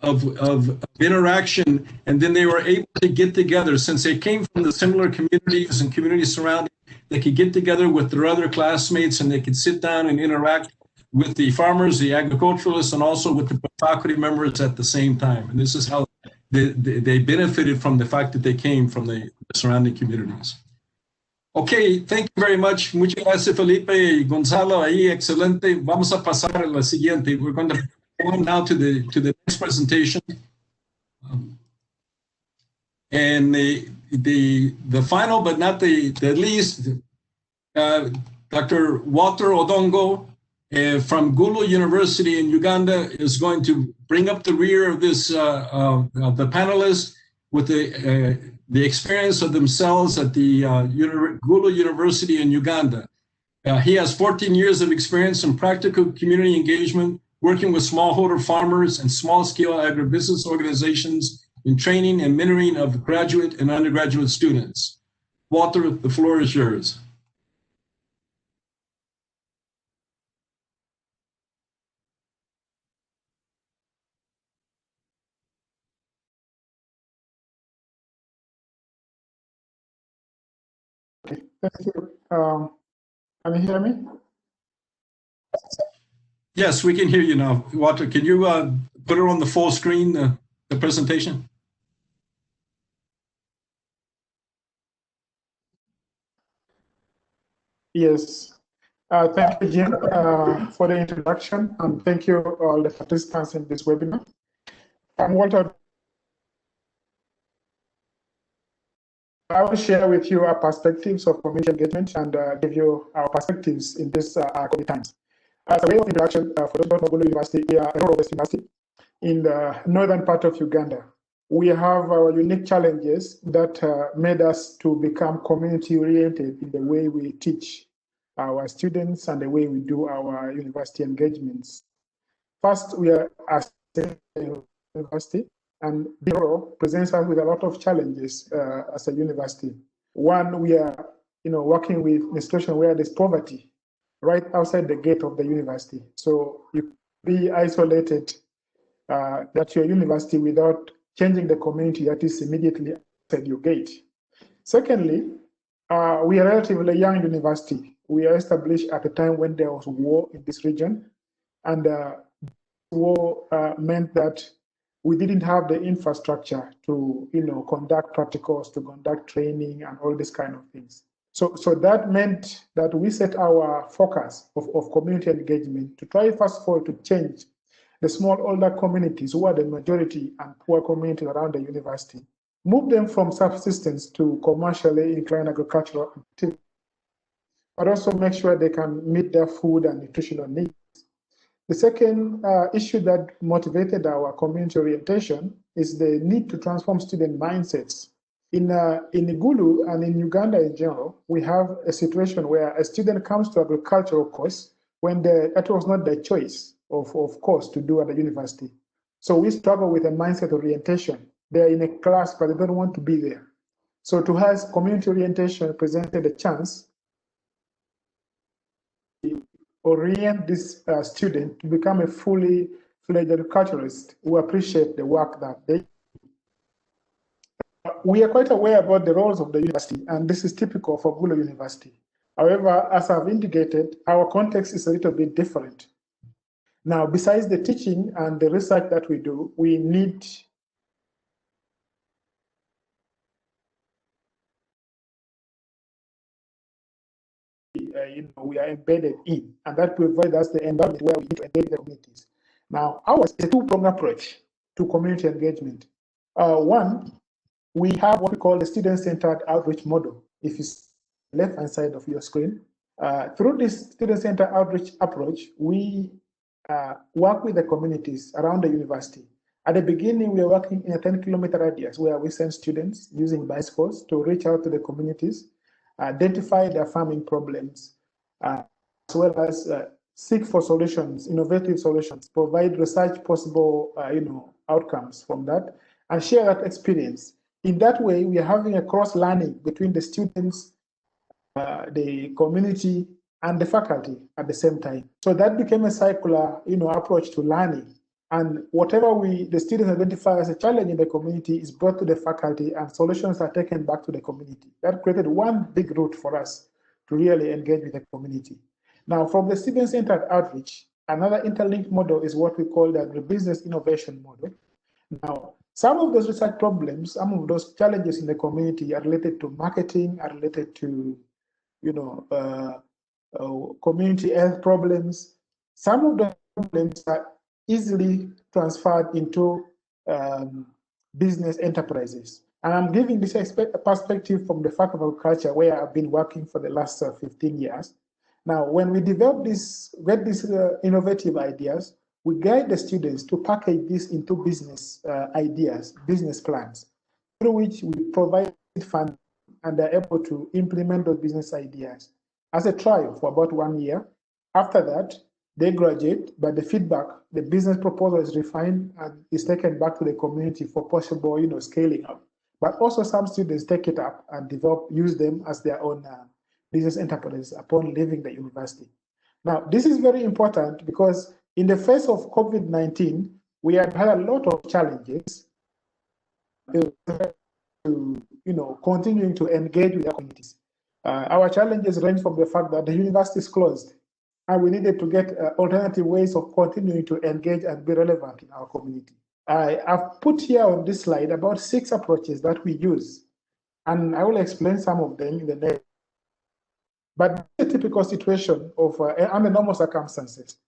of interaction, and then they were able to get together. Since they came from the similar communities and communities surrounding, they could get together with their other classmates and they could sit down and interact with the farmers, the agriculturalists, and also with the faculty members at the same time. And this is how they benefited from the fact that they came from the surrounding communities. Okay, thank you very much. Muchas gracias, Felipe y Gonzalo. Ahí, excelente. Vamos a pasar a la siguiente. We're going to go on now to the next presentation. And the final, but not the least, Dr. Walter Odongo from Gulu University in Uganda is going to bring up the rear of this of the panelists with the experience of themselves at the Gulu University in Uganda. He has 14 years of experience in practical community engagement, working with smallholder farmers and small-scale agribusiness organizations in training and mentoring of graduate and undergraduate students. Walter, the floor is yours. Okay, thank you. Can you hear me? Yes, we can hear you now. Walter, can you put it on the full screen, the presentation? Yes. Thank you, Jim, for the introduction, and thank you all the participants in this webinar. I'm Walter. I will share with you our perspectives of community engagement and give you our perspectives in this COVID times. As a way of introduction, for those who don't know Gulu University, we are a rural-based university in the northern part of Uganda. We have our unique challenges that made us to become community-oriented in the way we teach our students and the way we do our university engagements. First, we are a university, and Bureau presents us with a lot of challenges as a university. One, we are working with a situation where there's poverty right outside the gate of the university. So you be isolated at your university without changing the community that is immediately outside your gate. Secondly, we are a relatively young university. We are established at a time when there was war in this region, and war meant that we didn't have the infrastructure to conduct practicals, to conduct training and all these kind of things. So that meant that we set our focus of community engagement to try first of all to change the small older communities who are the majority and poor communities around the university, move them from subsistence to commercially inclined agricultural activity, but also make sure they can meet their food and nutritional needs. The second issue that motivated our community orientation is the need to transform student mindsets. In Gulu and in Uganda in general, we have a situation where a student comes to agricultural course when that was not their choice of course to do at the university. So we struggle with a mindset orientation. They're in a class, but they don't want to be there. So to us, community orientation presented a chance to orient this student to become a fully fledged agriculturalist who appreciate the work that they do. We are quite aware about the roles of the university, and this is typical for Gulu University. However, as I've indicated, our context is a little bit different. Now, besides the teaching and the research that we do, we need we are embedded in, and that provides us the environment where we need to engage the communities. Now, ours is a two-pronged approach to community engagement. One, we have what we call the student-centered outreach model. If you see the left-hand side of your screen, through this student-centered outreach approach, we work with the communities around the university. At the beginning, we are working in a 10-kilometer radius where we send students using bicycles to reach out to the communities, identify their farming problems, as well as seek for solutions, innovative solutions, provide research possible outcomes from that, and share that experience. In that way, we are having a cross-learning between the students, the community, and the faculty at the same time. So that became a circular approach to learning. And whatever the students identify as a challenge in the community is brought to the faculty, and solutions are taken back to the community. That created one big route for us to really engage with the community. Now, from the student-centered outreach, Another interlinked model is what we call the agribusiness innovation model. Now, some of those research problems, some of those challenges in the community are related to marketing, are related to, community health problems. Some of the problems are easily transferred into business enterprises. And I'm giving this perspective from the Faculty of Agriculture, where I've been working for the last 15 years. Now, when we develop these innovative ideas, we guide the students to package this into business ideas, business plans, through which we provide funding and they're able to implement those business ideas as a trial for about 1 year. After that, they graduate, but the feedback, the business proposal is refined and is taken back to the community for possible, scaling up. But also some students take it up and use them as their own business enterprises upon leaving the university. Now, this is very important because in the face of COVID-19, we have had a lot of challenges to continuing to engage with our communities. Our challenges range from the fact that the university is closed, and we needed to get alternative ways of continuing to engage and be relevant in our community. I've put here on this slide about 6 approaches that we use, and I will explain some of them in the next. But the typical situation of under normal circumstances,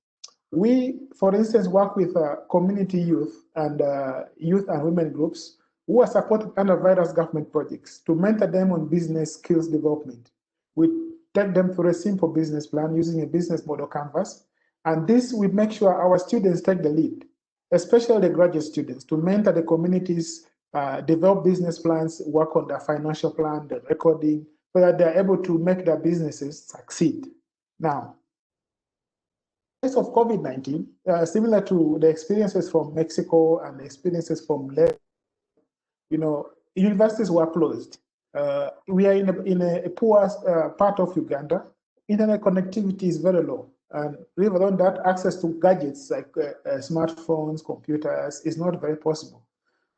we, for instance, work with community youth and women groups who are supported under various government projects to mentor them on business skills development. We take them through a simple business plan using a business model canvas, and this we make sure our students take the lead, especially the graduate students, to mentor the communities, develop business plans, work on their financial plan, the recording, so that they're able to make their businesses succeed. Now, in the case of COVID-19, similar to the experiences from Mexico and the experiences from universities were closed. We are in a poor part of Uganda. Internet connectivity is very low. And even on that, access to gadgets like smartphones, computers is not very possible.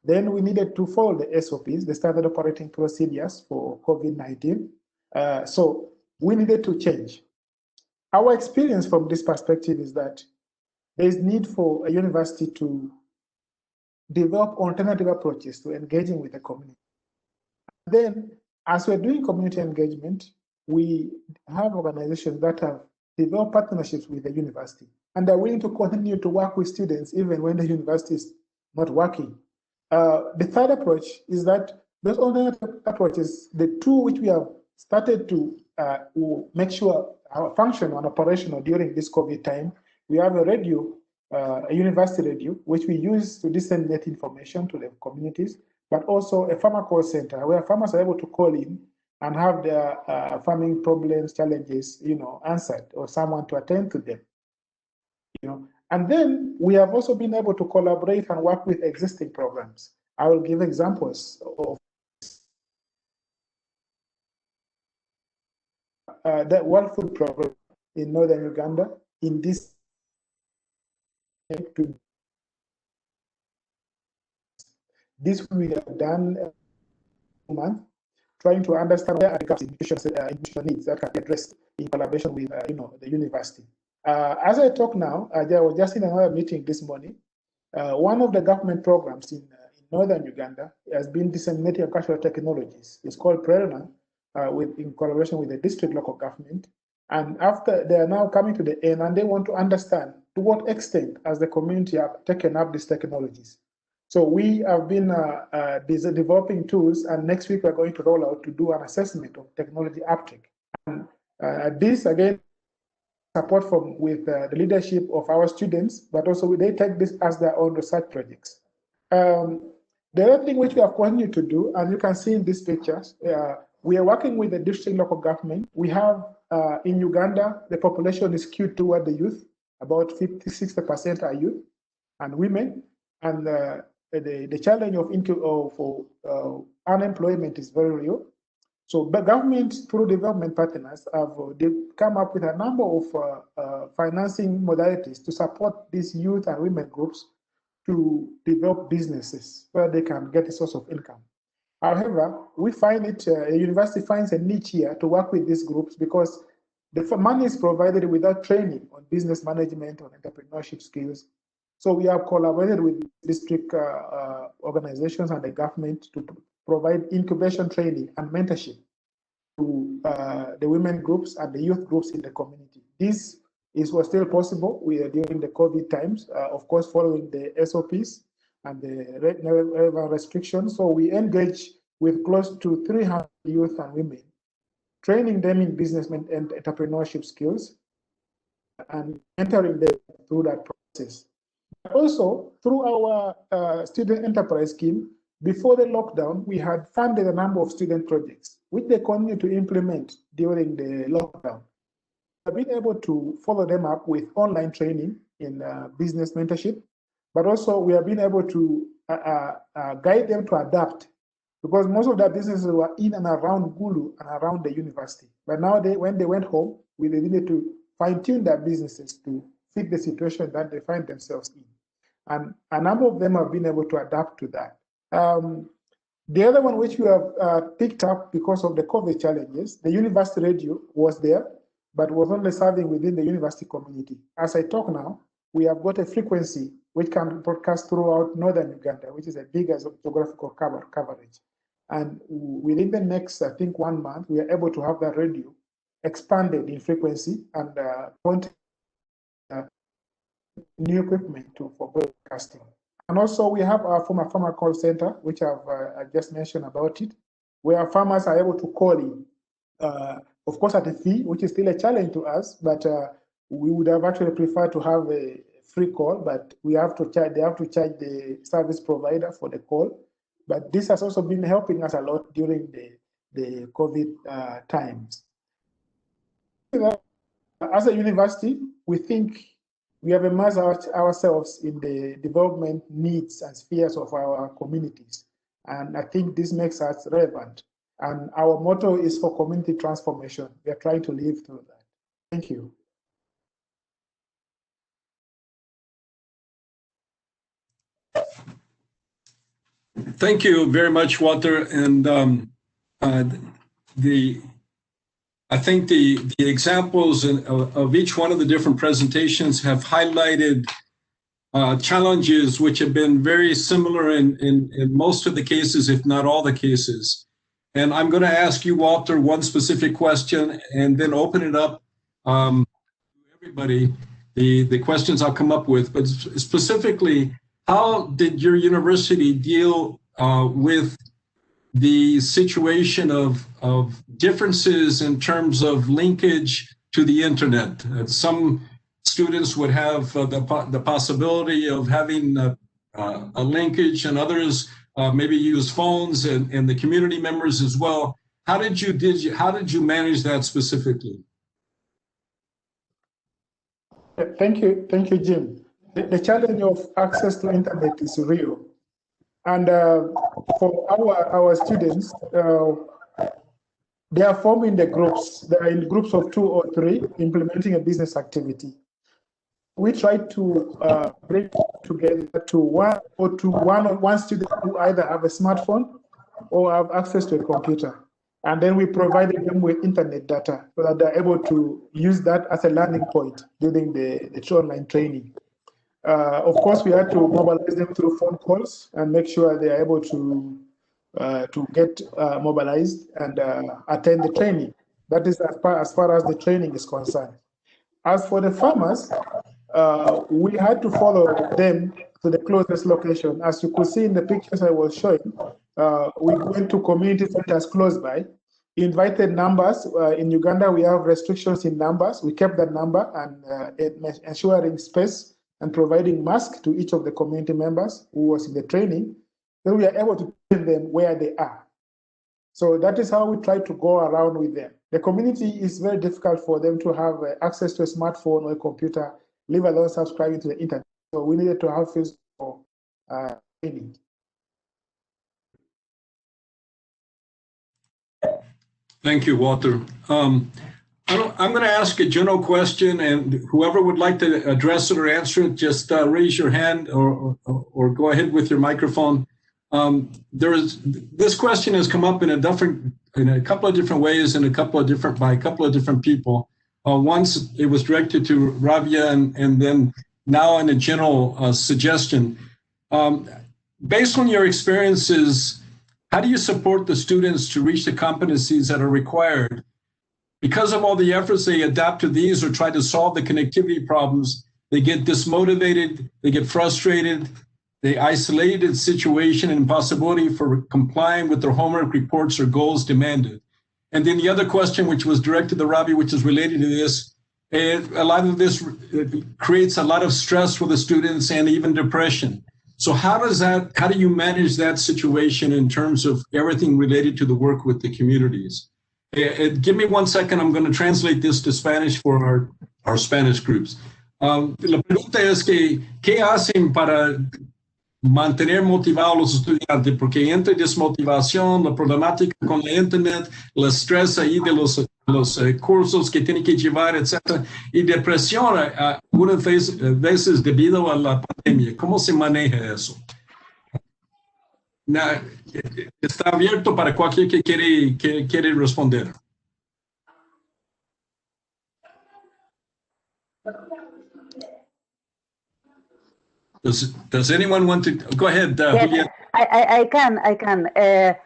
Then we needed to follow the SOPs, the standard operating procedures for COVID-19. So we needed to change. Our experience from this perspective is that there is need for a university to develop alternative approaches to engaging with the community. Then, as we're doing community engagement, we have organizations that have developed partnerships with the university, and they're willing to continue to work with students even when the university is not working. The third approach is that those alternative approaches, the two which we have started to make sure our function and operational during this COVID time, we have a radio, a university radio, which we use to disseminate information to the communities, but also a farmer call center where farmers are able to call in and have their farming problems, challenges, answered, or someone to attend to them. And then we have also been able to collaborate and work with existing programs. I will give examples of the World Food Program in northern Uganda. In this, we have done a month, trying to understand where are the gaps in nutritional needs that can be addressed in collaboration with the university. As I talk now, I was just in another meeting this morning. One of the government programs in northern Uganda has been disseminating agricultural technologies. It's called Prerna, in collaboration with the district local government. And after, they are now coming to the end, and they want to understand to what extent has the community have taken up these technologies. So we have been developing tools, and next week we're going to roll out to do an assessment of technology uptake. And this again, support with the leadership of our students, but also they take this as their own research projects. The other thing which we have continued to do, and you can see in these pictures, we are working with the district local government. We have in Uganda, the population is skewed toward the youth. About 50–60% are youth and women, and the challenge of unemployment is very real. So the government, through development partners, have come up with a number of financing modalities to support these youth and women groups to develop businesses where they can get a source of income. However, we find it, a university finds a niche here to work with these groups because The money is provided without training on business management or entrepreneurship skills. So we have collaborated with district organizations and the government to provide incubation training and mentorship to the women groups and the youth groups in the community. This was still possible during the COVID times, of course, following the SOPs and the relevant restrictions. So we engage with close to 300 youth and women, training them in business and entrepreneurship skills and mentoring them through that process. Also, through our student enterprise scheme, before the lockdown, we had funded a number of student projects, which they continue to implement during the lockdown. We've been able to follow them up with online training in business mentorship, but also we have been able to guide them to adapt, because most of their businesses were in and around Gulu and around the university. But now, when they went home, we needed to fine-tune their businesses to fit the situation that they find themselves in. And a number of them have been able to adapt to that. The other one which we have picked up because of the COVID challenges, the university radio was there, but was only serving within the university community. As I talk now, we have got a frequency which can broadcast throughout northern Uganda, which is a bigger geographical coverage. And within the next, I think, 1 month, we are able to have that radio expanded in frequency and new equipment for broadcasting. And also we have our farmer call center, which I just mentioned about it, where farmers are able to call in, of course at a fee, which is still a challenge to us, but we would have actually preferred to have a free call, but they have to charge the service provider for the call. But this has also been helping us a lot during the COVID times. As a university, we think we have immersed ourselves in the development needs and spheres of our communities. And I think this makes us relevant. And our motto is for community transformation. We are trying to live through that. Thank you. Thank you very much, Walter. And I think the examples of each one of the different presentations have highlighted challenges which have been very similar in most of the cases, if not all the cases. And I'm going to ask you, Walter, one specific question and then open it up to everybody, the questions I'll come up with. But specifically, how did your university deal with the situation of differences in terms of linkage to the internet? Some students would have the possibility of having a linkage, and others maybe use phones, and the community members as well. How did you manage that specifically? Thank you, Jim. The challenge of access to internet is real. And for our students, they are forming the groups. They are in groups of 2 or 3 implementing a business activity. We try to bring together to one student who either have a smartphone or have access to a computer. And then we provide them with internet data so that they're able to use that as a learning point during the online training. Of course, we had to mobilize them through phone calls and make sure they are able to get mobilized and attend the training. That is as far as the training is concerned. As for the farmers, we had to follow them to the closest location. As you could see in the pictures I was showing, we went to community centers close by, invited numbers. In Uganda, we have restrictions in numbers. We kept that number and ensuring space and providing masks to each of the community members who was in the training. Then we are able to tell them where they are. So that is how we try to go around with them. The community is very difficult for them to have access to a smartphone or a computer, leave alone subscribing to the internet. So we needed to have physical training. Thank you, Walter. I'm going to ask a general question, and whoever would like to address it or answer it, just raise your hand or go ahead with your microphone. This question has come up in a couple of different ways and by a couple of different people. Once it was directed to Rabia, and then now in a general suggestion. Based on your experiences, how do you support the students to reach the competencies that are required? Because of all the efforts they adapt to these or try to solve the connectivity problems, they get dismotivated, they get frustrated, they isolated in situation and impossibility for complying with their homework reports or goals demanded. And then the other question, which was directed to Rabia, which is related to this, a lot of this creates a lot of stress for the students and even depression. So how do you manage that situation in terms of everything related to the work with the communities? Give me 1 second, I'm going to translate this to Spanish for our Spanish groups. La pregunta es que, ¿qué hacen para mantener motivados los estudiantes? Porque entre desmotivación, la problemática con la internet, el estrés ahí de los cursos que tienen que llevar, etc. Y depresión, algunas veces debido a la pandemia. ¿Cómo se maneja eso? Está abierto para cualquier que quiere responder. Does anyone want to go ahead? Yes, I can.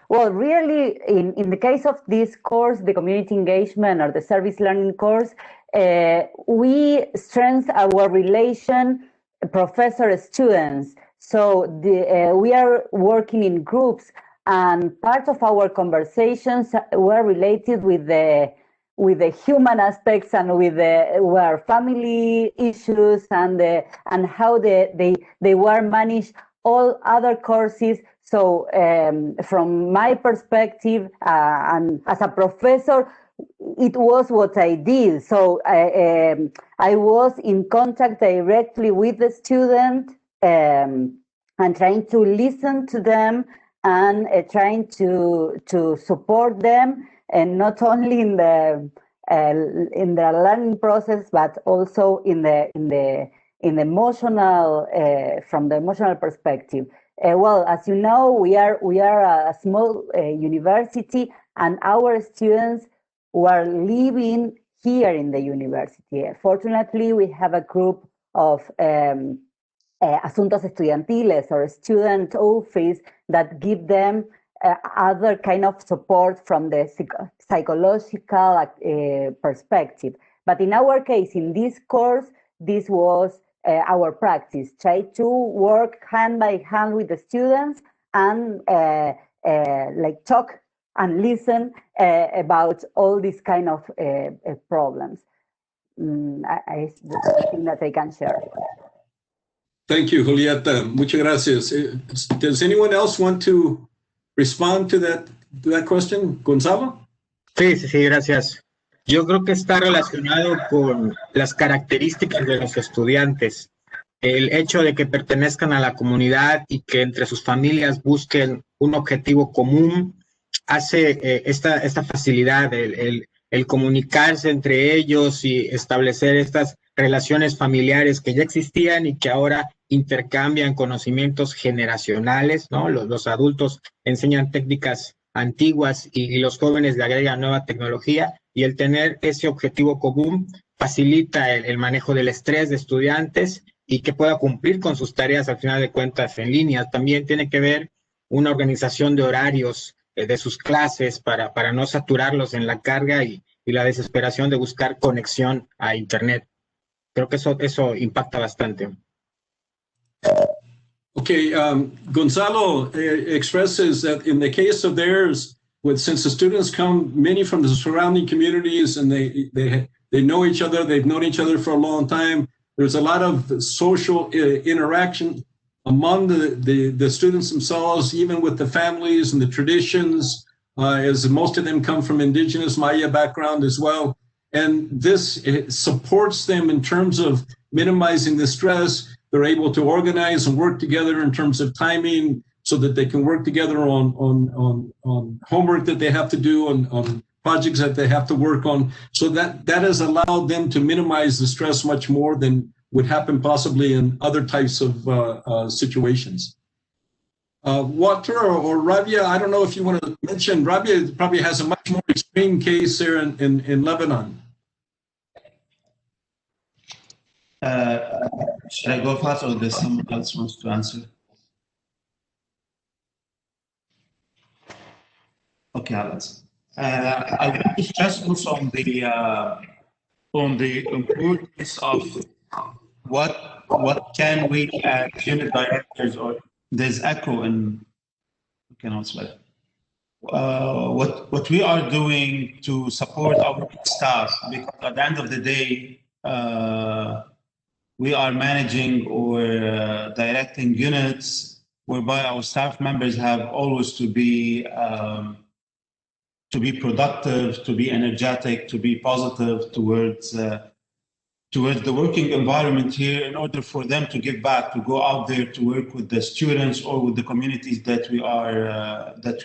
Well, really, in the case of this course, the community engagement or the service learning course, we strengthen our relation professor-students. So we are working in groups, and part of our conversations were related with the human aspects and with were family issues and how they were managed all other courses. So from my perspective and as a professor, it was what I did. So I was in contact directly with the student and trying to listen to them and trying to support them, and not only in the learning process, but also in the emotional from the emotional perspective. Well, as you know, we are a small university, and our students were living here in the university. Fortunately, we have a group of asuntos estudiantiles or student office that give them other kind of support from the psychological perspective. But in our case, in this course, this was our practice. Try to work hand by hand with the students and like talk and listen about all these kind of problems. I think that I can share. Thank you, Julieta. Muchas gracias. Does anyone else want to respond to that question? Gonzalo? Sí, gracias. Yo creo que está relacionado con las características de los estudiantes. El hecho de que pertenezcan a la comunidad y que entre sus familias busquen un objetivo común hace esta facilidad, el comunicarse entre ellos y establecer estas relaciones familiares que ya existían y que ahora intercambian conocimientos generacionales, ¿no? Los adultos enseñan técnicas antiguas y los jóvenes le agregan nueva tecnología, y el tener ese objetivo común facilita el manejo del estrés de estudiantes y que pueda cumplir con sus tareas al final de cuentas en línea. También tiene que ver una organización de horarios de sus clases para no saturarlos en la carga y la desesperación de buscar conexión a Internet. Creo que eso impacta bastante. Okay, Gonzalo expresses that in the case of theirs, since the students come many from the surrounding communities and they know each other, they've known each other for a long time, there's a lot of social interaction among the students themselves, even with the families and the traditions, as most of them come from indigenous Maya background as well. And this supports them in terms of minimizing the stress. They're able to organize and work together in terms of timing so that they can work together on homework that they have to do, on projects that they have to work on. So that has allowed them to minimize the stress much more than would happen possibly in other types of situations. Walter or Rabia, I don't know if you want to mention, Rabia probably has a much more extreme case there in Lebanon. Should I go fast or does someone else wants to answer? Okay, I'll answer. I want to stress also on the importance of what can we as unit directors, or there's echo and okay, no, it's better. What we are doing to support our staff, because at the end of the day, we are managing or directing units whereby our staff members have always to be productive, to be energetic, to be positive towards the working environment here, in order for them to give back, to go out there to work with the students or with the communities that we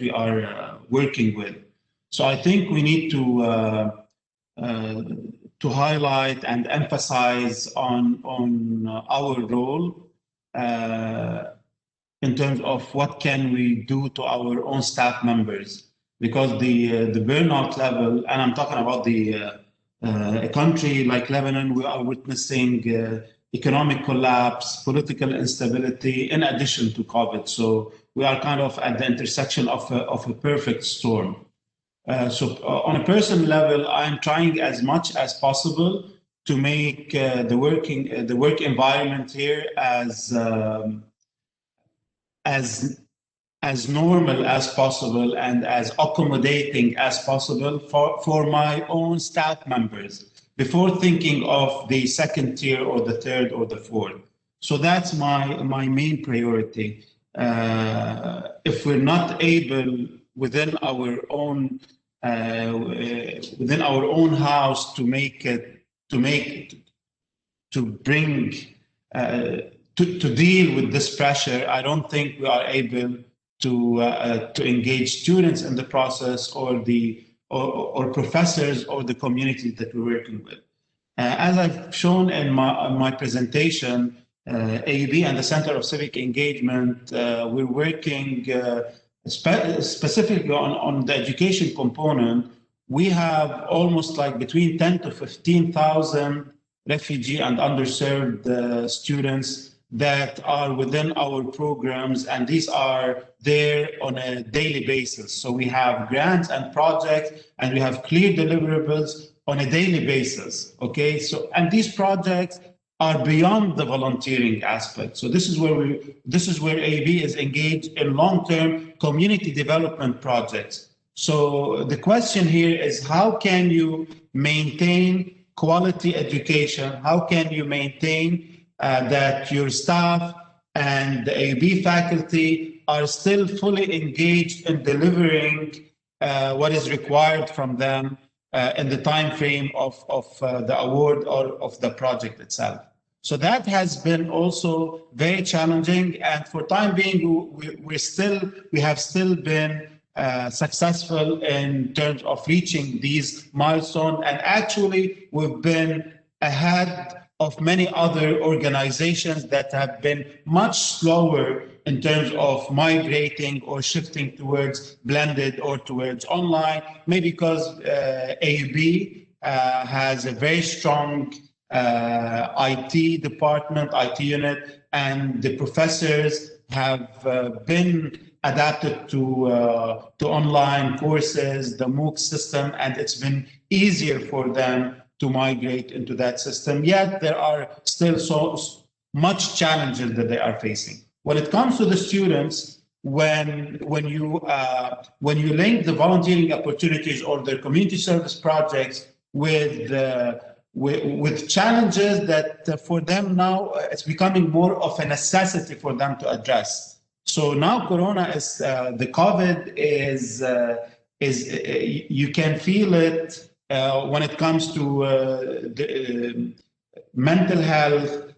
are working with. So I think we need to highlight and emphasize on our role in terms of what can we do to our own staff members, because the burnout level, and I'm talking about a country like Lebanon, we are witnessing economic collapse, political instability, in addition to COVID. So we are kind of at the intersection of a perfect storm. So on a personal level, I'm trying as much as possible to make the work environment here as normal as possible and as accommodating as possible for my own staff members before thinking of the second tier or the third or the fourth. So that's my main priority. If we're not able within our own house to deal with this pressure, I don't think we are able to engage students in the process, or professors, or the communities that we're working with. As I've shown in my presentation, AUB and the Center of Civic Engagement, we're working specifically on the education component. We have almost like between 10 to 15,000 refugee and underserved students that are within our programs, and these are there on a daily basis. So we have grants and projects, and we have clear deliverables on a daily basis. Okay, so and these projects are beyond the volunteering aspect. So this is where AAB is engaged in long-term community development projects. So the question here is, how can you maintain quality education? How can you maintain that your staff and the AAB faculty are still fully engaged in delivering what is required from them in the time frame of the award or of the project itself? So that has been also very challenging, and for time being, we have still been successful in terms of reaching these milestones, and actually we've been ahead of many other organizations that have been much slower in terms of migrating or shifting towards blended or towards online, maybe because AUB has a very strong IT department, IT unit, and the professors have been adapted to online courses, the MOOC system, and it's been easier for them to migrate into that system. Yet there are still so much challenges that they are facing. When it comes to the students, when you link the volunteering opportunities or their community service projects with challenges that for them now it's becoming more of a necessity for them to address. So now Corona is the COVID is you can feel it. When it comes to mental health,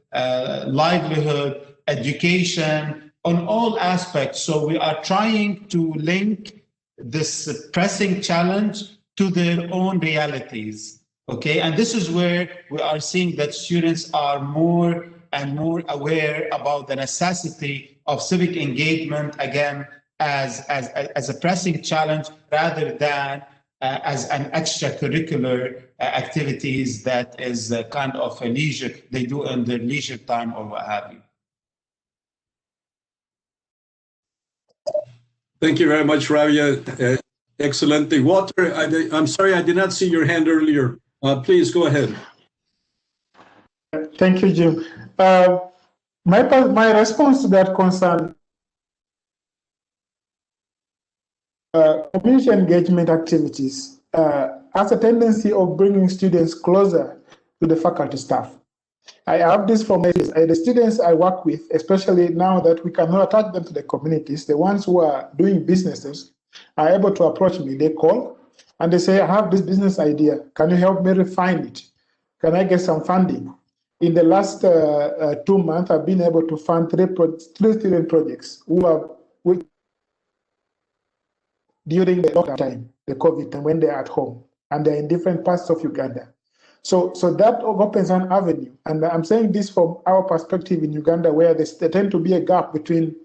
livelihood, education, on all aspects. So we are trying to link this pressing challenge to their own realities. Okay, and this is where we are seeing that students are more and more aware about the necessity of civic engagement, again, as a pressing challenge rather than as an extracurricular activities that is kind of a leisure, they do in their leisure time or what have you. Thank you very much, Rabia. Excelente. Walter, I'm sorry, I did not see your hand earlier. Please go ahead. Thank you, Jim. My response to that concern, community engagement activities has a tendency of bringing students closer to the faculty staff. I have this from the students I work with, especially now that we cannot attach them to the communities. The ones who are doing businesses are able to approach me. They call and they say, I have this business idea. Can you help me refine it? Can I get some funding? In the last 2 months, I've been able to fund three student projects who are during the lockdown time, the COVID time, when they're at home and they're in different parts of Uganda. So that opens an avenue. And I'm saying this from our perspective in Uganda, where there tend to be a gap between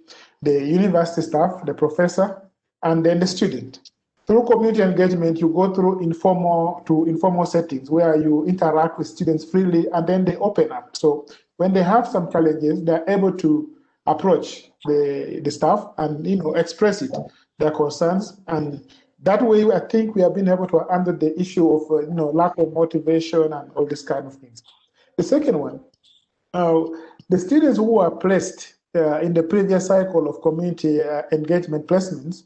the university staff, the professor, and then the student. Through community engagement, you go through informal settings where you interact with students freely, and then they open up. So when they have some challenges, they're able to approach the staff and express their concerns. And that way, I think we have been able to handle the issue of lack of motivation and all this kind of things. The second one, the students who are placed in the previous cycle of community engagement placements,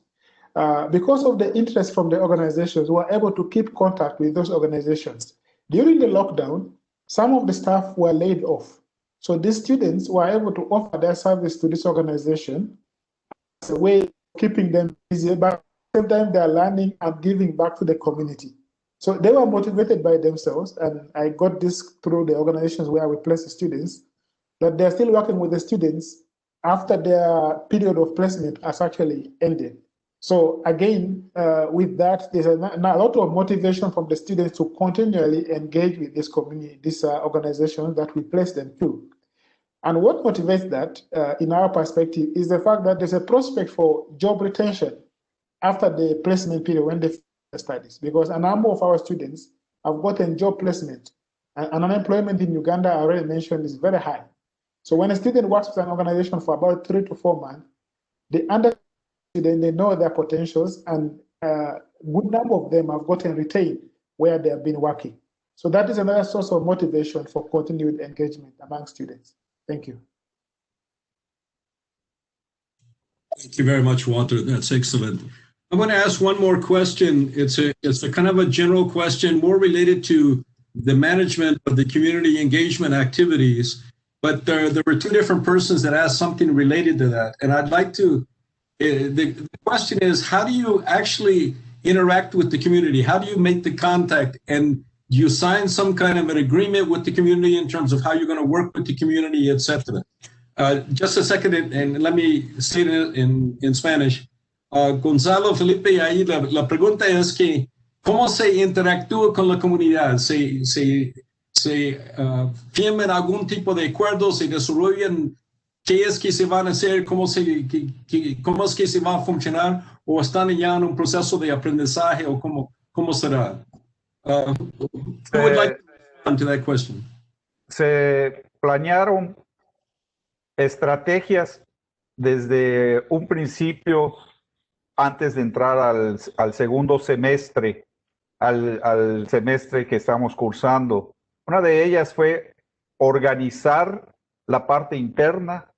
because of the interest from the organizations, who are able to keep contact with those organizations. During the lockdown, some of the staff were laid off. So these students were able to offer their service to this organization as a way of keeping them busy, but at the same time they're learning and giving back to the community. So they were motivated by themselves, and I got this through the organizations where we place the students, that they're still working with the students after their period of placement has actually ended. So again, with that, there's a lot of motivation from the students to continually engage with this community, this organization that we place them to. And what motivates that, in our perspective, is the fact that there's a prospect for job retention after the placement period when they finish the studies, because a number of our students have gotten job placement, and unemployment in Uganda, I already mentioned, is very high. So when a student works with an organization for about 3 to 4 months, they know their potentials, and a good number of them have gotten retained where they have been working. So that is another source of motivation for continued engagement among students. Thank you. Thank you very much, Walter. That's excellent. I'm going to ask one more question. It's a kind of a general question, more related to the management of the community engagement activities. But there were two different persons that asked something related to that. And I'd like to, the question is, how do you actually interact with the community? How do you make the contact? And do you sign some kind of an agreement with the community in terms of how you're going to work with the community, etc.? Just a second, and let me say it in Spanish. Gonzalo, Felipe, ahí la pregunta es que, ¿cómo se interactúa con la comunidad? ¿Se firman algún tipo de acuerdos, se desarrollan qué es que se van a hacer, cómo es que se va a funcionar, o están ya en un proceso de aprendizaje, o cómo será? Who would like to respond to that question? Se planearon estrategias desde un principio antes de entrar al segundo semestre, al semestre que estamos cursando. Una de ellas fue organizar la parte interna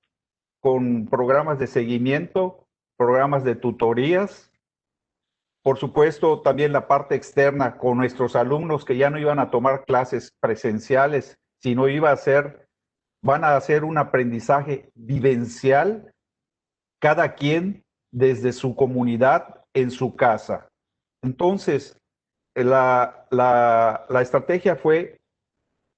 con programas de seguimiento, programas de tutorías. Por supuesto, también la parte externa con nuestros alumnos que ya no iban a tomar clases presenciales, sino van a hacer un aprendizaje vivencial, cada quien desde su comunidad en su casa. Entonces, la estrategia fue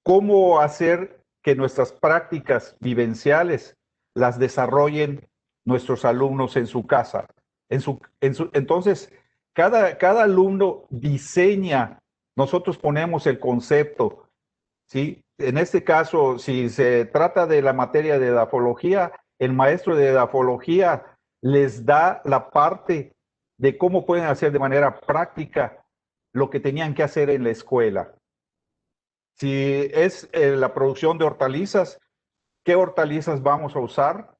cómo hacer que nuestras prácticas vivenciales las desarrollen nuestros alumnos en su casa. Entonces, cada alumno diseña, nosotros ponemos el concepto, ¿sí? En este caso, si se trata de la materia de edafología, el maestro de edafología les da la parte de cómo pueden hacer de manera práctica lo que tenían que hacer en la escuela. Si es la producción de hortalizas, ¿qué hortalizas vamos a usar?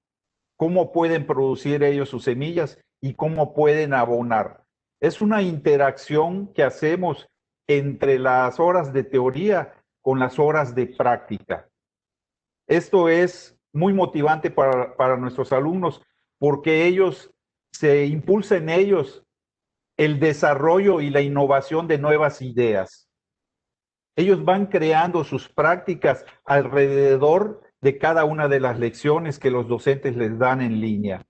¿Cómo pueden producir ellos sus semillas? ¿Y cómo pueden abonar? Es una interacción que hacemos entre las horas de teoría con las horas de práctica. Esto es muy motivante para nuestros alumnos porque se impulsa en ellos el desarrollo y la innovación de nuevas ideas. Ellos van creando sus prácticas alrededor de cada una de las lecciones que los docentes les dan en línea.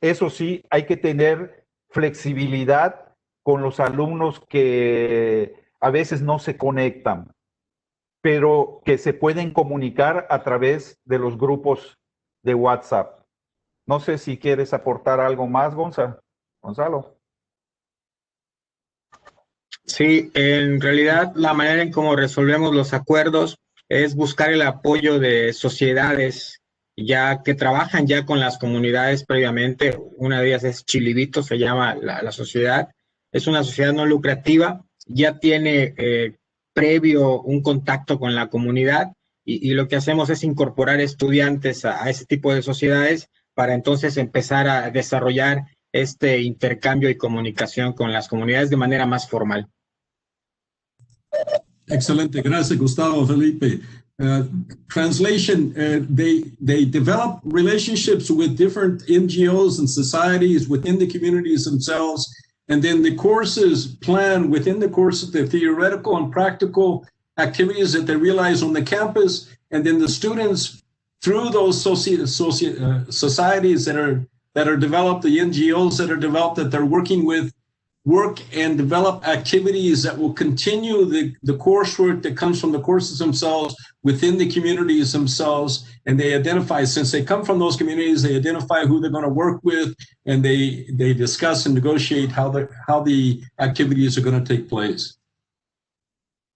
Eso sí, hay que tener flexibilidad con los alumnos que a veces no se conectan, pero que se pueden comunicar a través de los grupos de WhatsApp. No sé si quieres aportar algo más, Gonzalo. Sí, en realidad la manera en cómo resolvemos los acuerdos es buscar el apoyo de sociedades ya que trabajan ya con las comunidades previamente. Una de ellas es Chilibito, se llama la sociedad. Es una sociedad no lucrativa, ya tiene previo un contacto con la comunidad y lo que hacemos es incorporar estudiantes a ese tipo de sociedades para entonces empezar a desarrollar este intercambio y comunicación con las comunidades de manera más formal. Excelente, gracias Gustavo, Felipe. Translation, they develop relationships with different NGOs and societies within the communities themselves, and then the courses plan within the courses, the theoretical and practical activities that they realize on the campus, and then the students through those societies that are developed, the NGOs that are developed, that they're working with, work and develop activities that will continue the coursework that comes from the courses themselves within the communities themselves. And they identify, since they come from those communities, they identify who they're going to work with, and they discuss and negotiate how the activities are going to take place.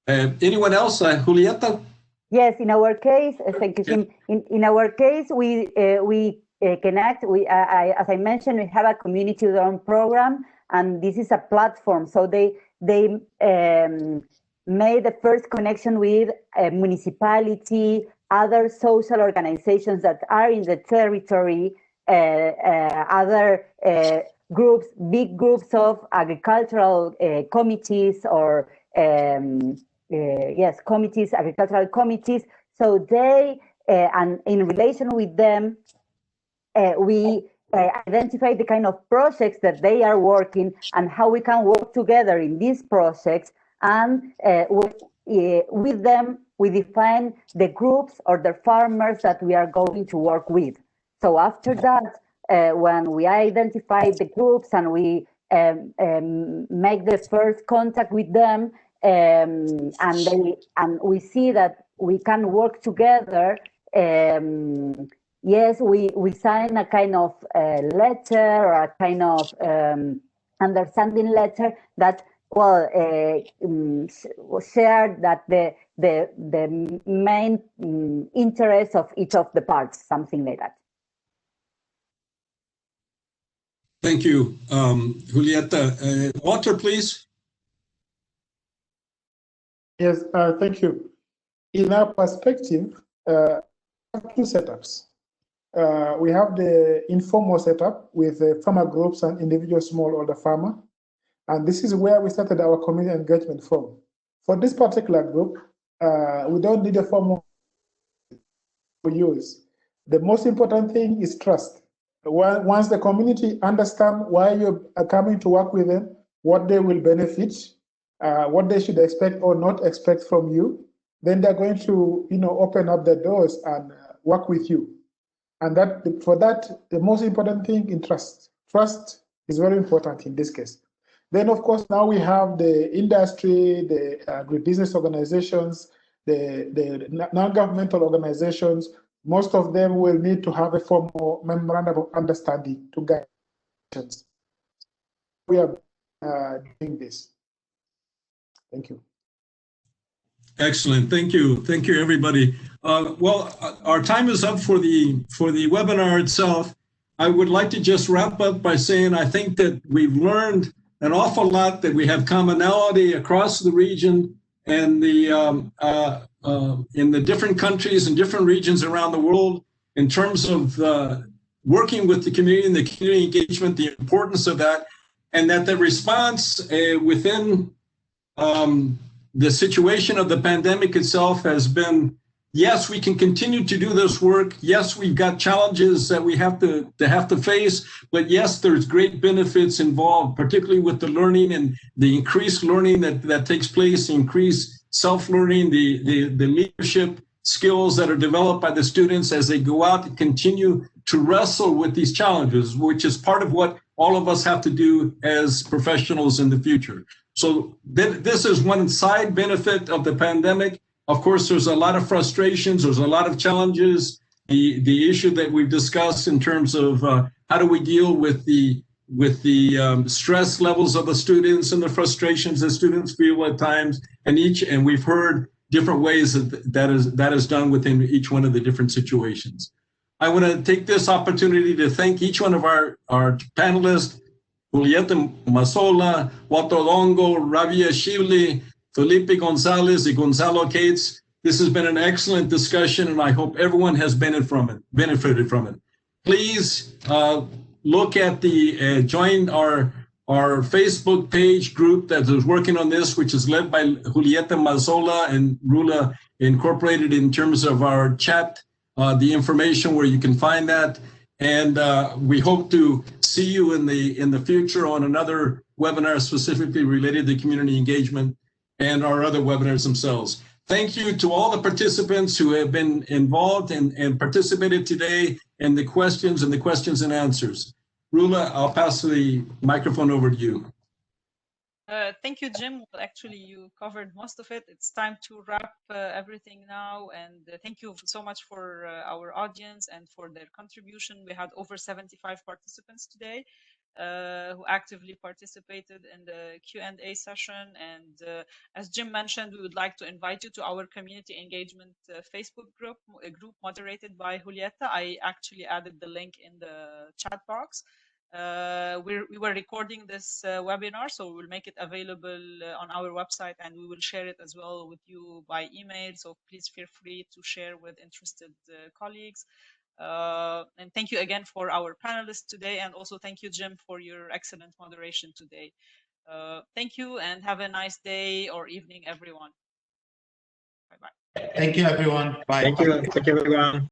Anyone else? Julieta? Yes, in our case, thank you, Tim. In our case, we connect. As I mentioned, we have a community-run program, and this is a platform. So they made the first connection with a municipality, other social organizations that are in the territory, other groups, big groups of agricultural committees or agricultural committees. So they, and in relation with them, we identify the kind of projects that they are working and how we can work together in these projects. And with them, we define the groups or the farmers that we are going to work with. So after that, when we identify the groups and we make the first contact with them, and we see that we can work together, yes, we sign a kind of letter or a kind of understanding letter that, well, shared that the main interest of each of the parts, something like that. Thank you, Julieta. Walter, please. Yes, thank you. In our perspective, we have two setups. We have the informal setup with the farmer groups and individual smallholder farmer. And this is where we started our community engagement from. For this particular group, we don't need a formal to use. The most important thing is trust. Once the community understands why you are coming to work with them, what they will benefit, what they should expect or not expect from you, then they're going to, open up the doors and work with you. And for that, the most important thing is trust. Trust is very important in this case. Then, of course, now we have the industry, the agribusiness organizations, the non-governmental organizations. Most of them will need to have a formal memorandum of understanding to guide. We are doing this. Thank you. Excellent. Thank you. Thank you, everybody. Well, our time is up for the webinar itself. I would like to just wrap up by saying I think that we've learned an awful lot that we have commonality across the region and in the different countries and different regions around the world in terms of working with the community and the community engagement, the importance of that, and that the response within the situation of the pandemic itself has been, yes, we can continue to do this work. Yes, we've got challenges that we have to face, but yes, there's great benefits involved, particularly with the learning and the increased learning that takes place, the increased self-learning, the leadership skills that are developed by the students as they go out to continue to wrestle with these challenges, which is part of what all of us have to do as professionals in the future. So this is one side benefit of the pandemic. Of course, there's a lot of frustrations. There's a lot of challenges. The issue that we've discussed in terms of how do we deal with the stress levels of the students and the frustrations that students feel at times, and we've heard different ways that is done within each one of the different situations. I want to take this opportunity to thank each one of our panelists, Julieta Mazola, Watolongo, Rabia Shivli, Felipe Gonzalez, and Gonzalo Cates. This has been an excellent discussion, and I hope everyone has benefited from it. Please look at join our Facebook page group that is working on this, which is led by Julieta Mazola and Rula Incorporated in terms of our chat, the information where you can find that. And we hope to see you in the future on another webinar specifically related to community engagement and our other webinars themselves. Thank you to all the participants who have been involved and participated today in the questions and answers. Rula, I'll pass the microphone over to you. Thank you, Jim. Well, actually, you covered most of it. It's time to wrap everything now. And thank you so much for our audience and for their contribution. We had over 75 participants today who actively participated in the Q&A session. And as Jim mentioned, we would like to invite you to our community engagement Facebook group, a group moderated by Julieta. I actually added the link in the chat box. We were recording this webinar, so we'll make it available on our website, and we will share it as well with you by email. So please feel free to share with interested colleagues. And thank you again for our panelists today, and also thank you, Jim, for your excellent moderation today. Thank you, and have a nice day or evening, everyone. Bye-bye. Thank you, everyone. Bye. Thank you, everyone.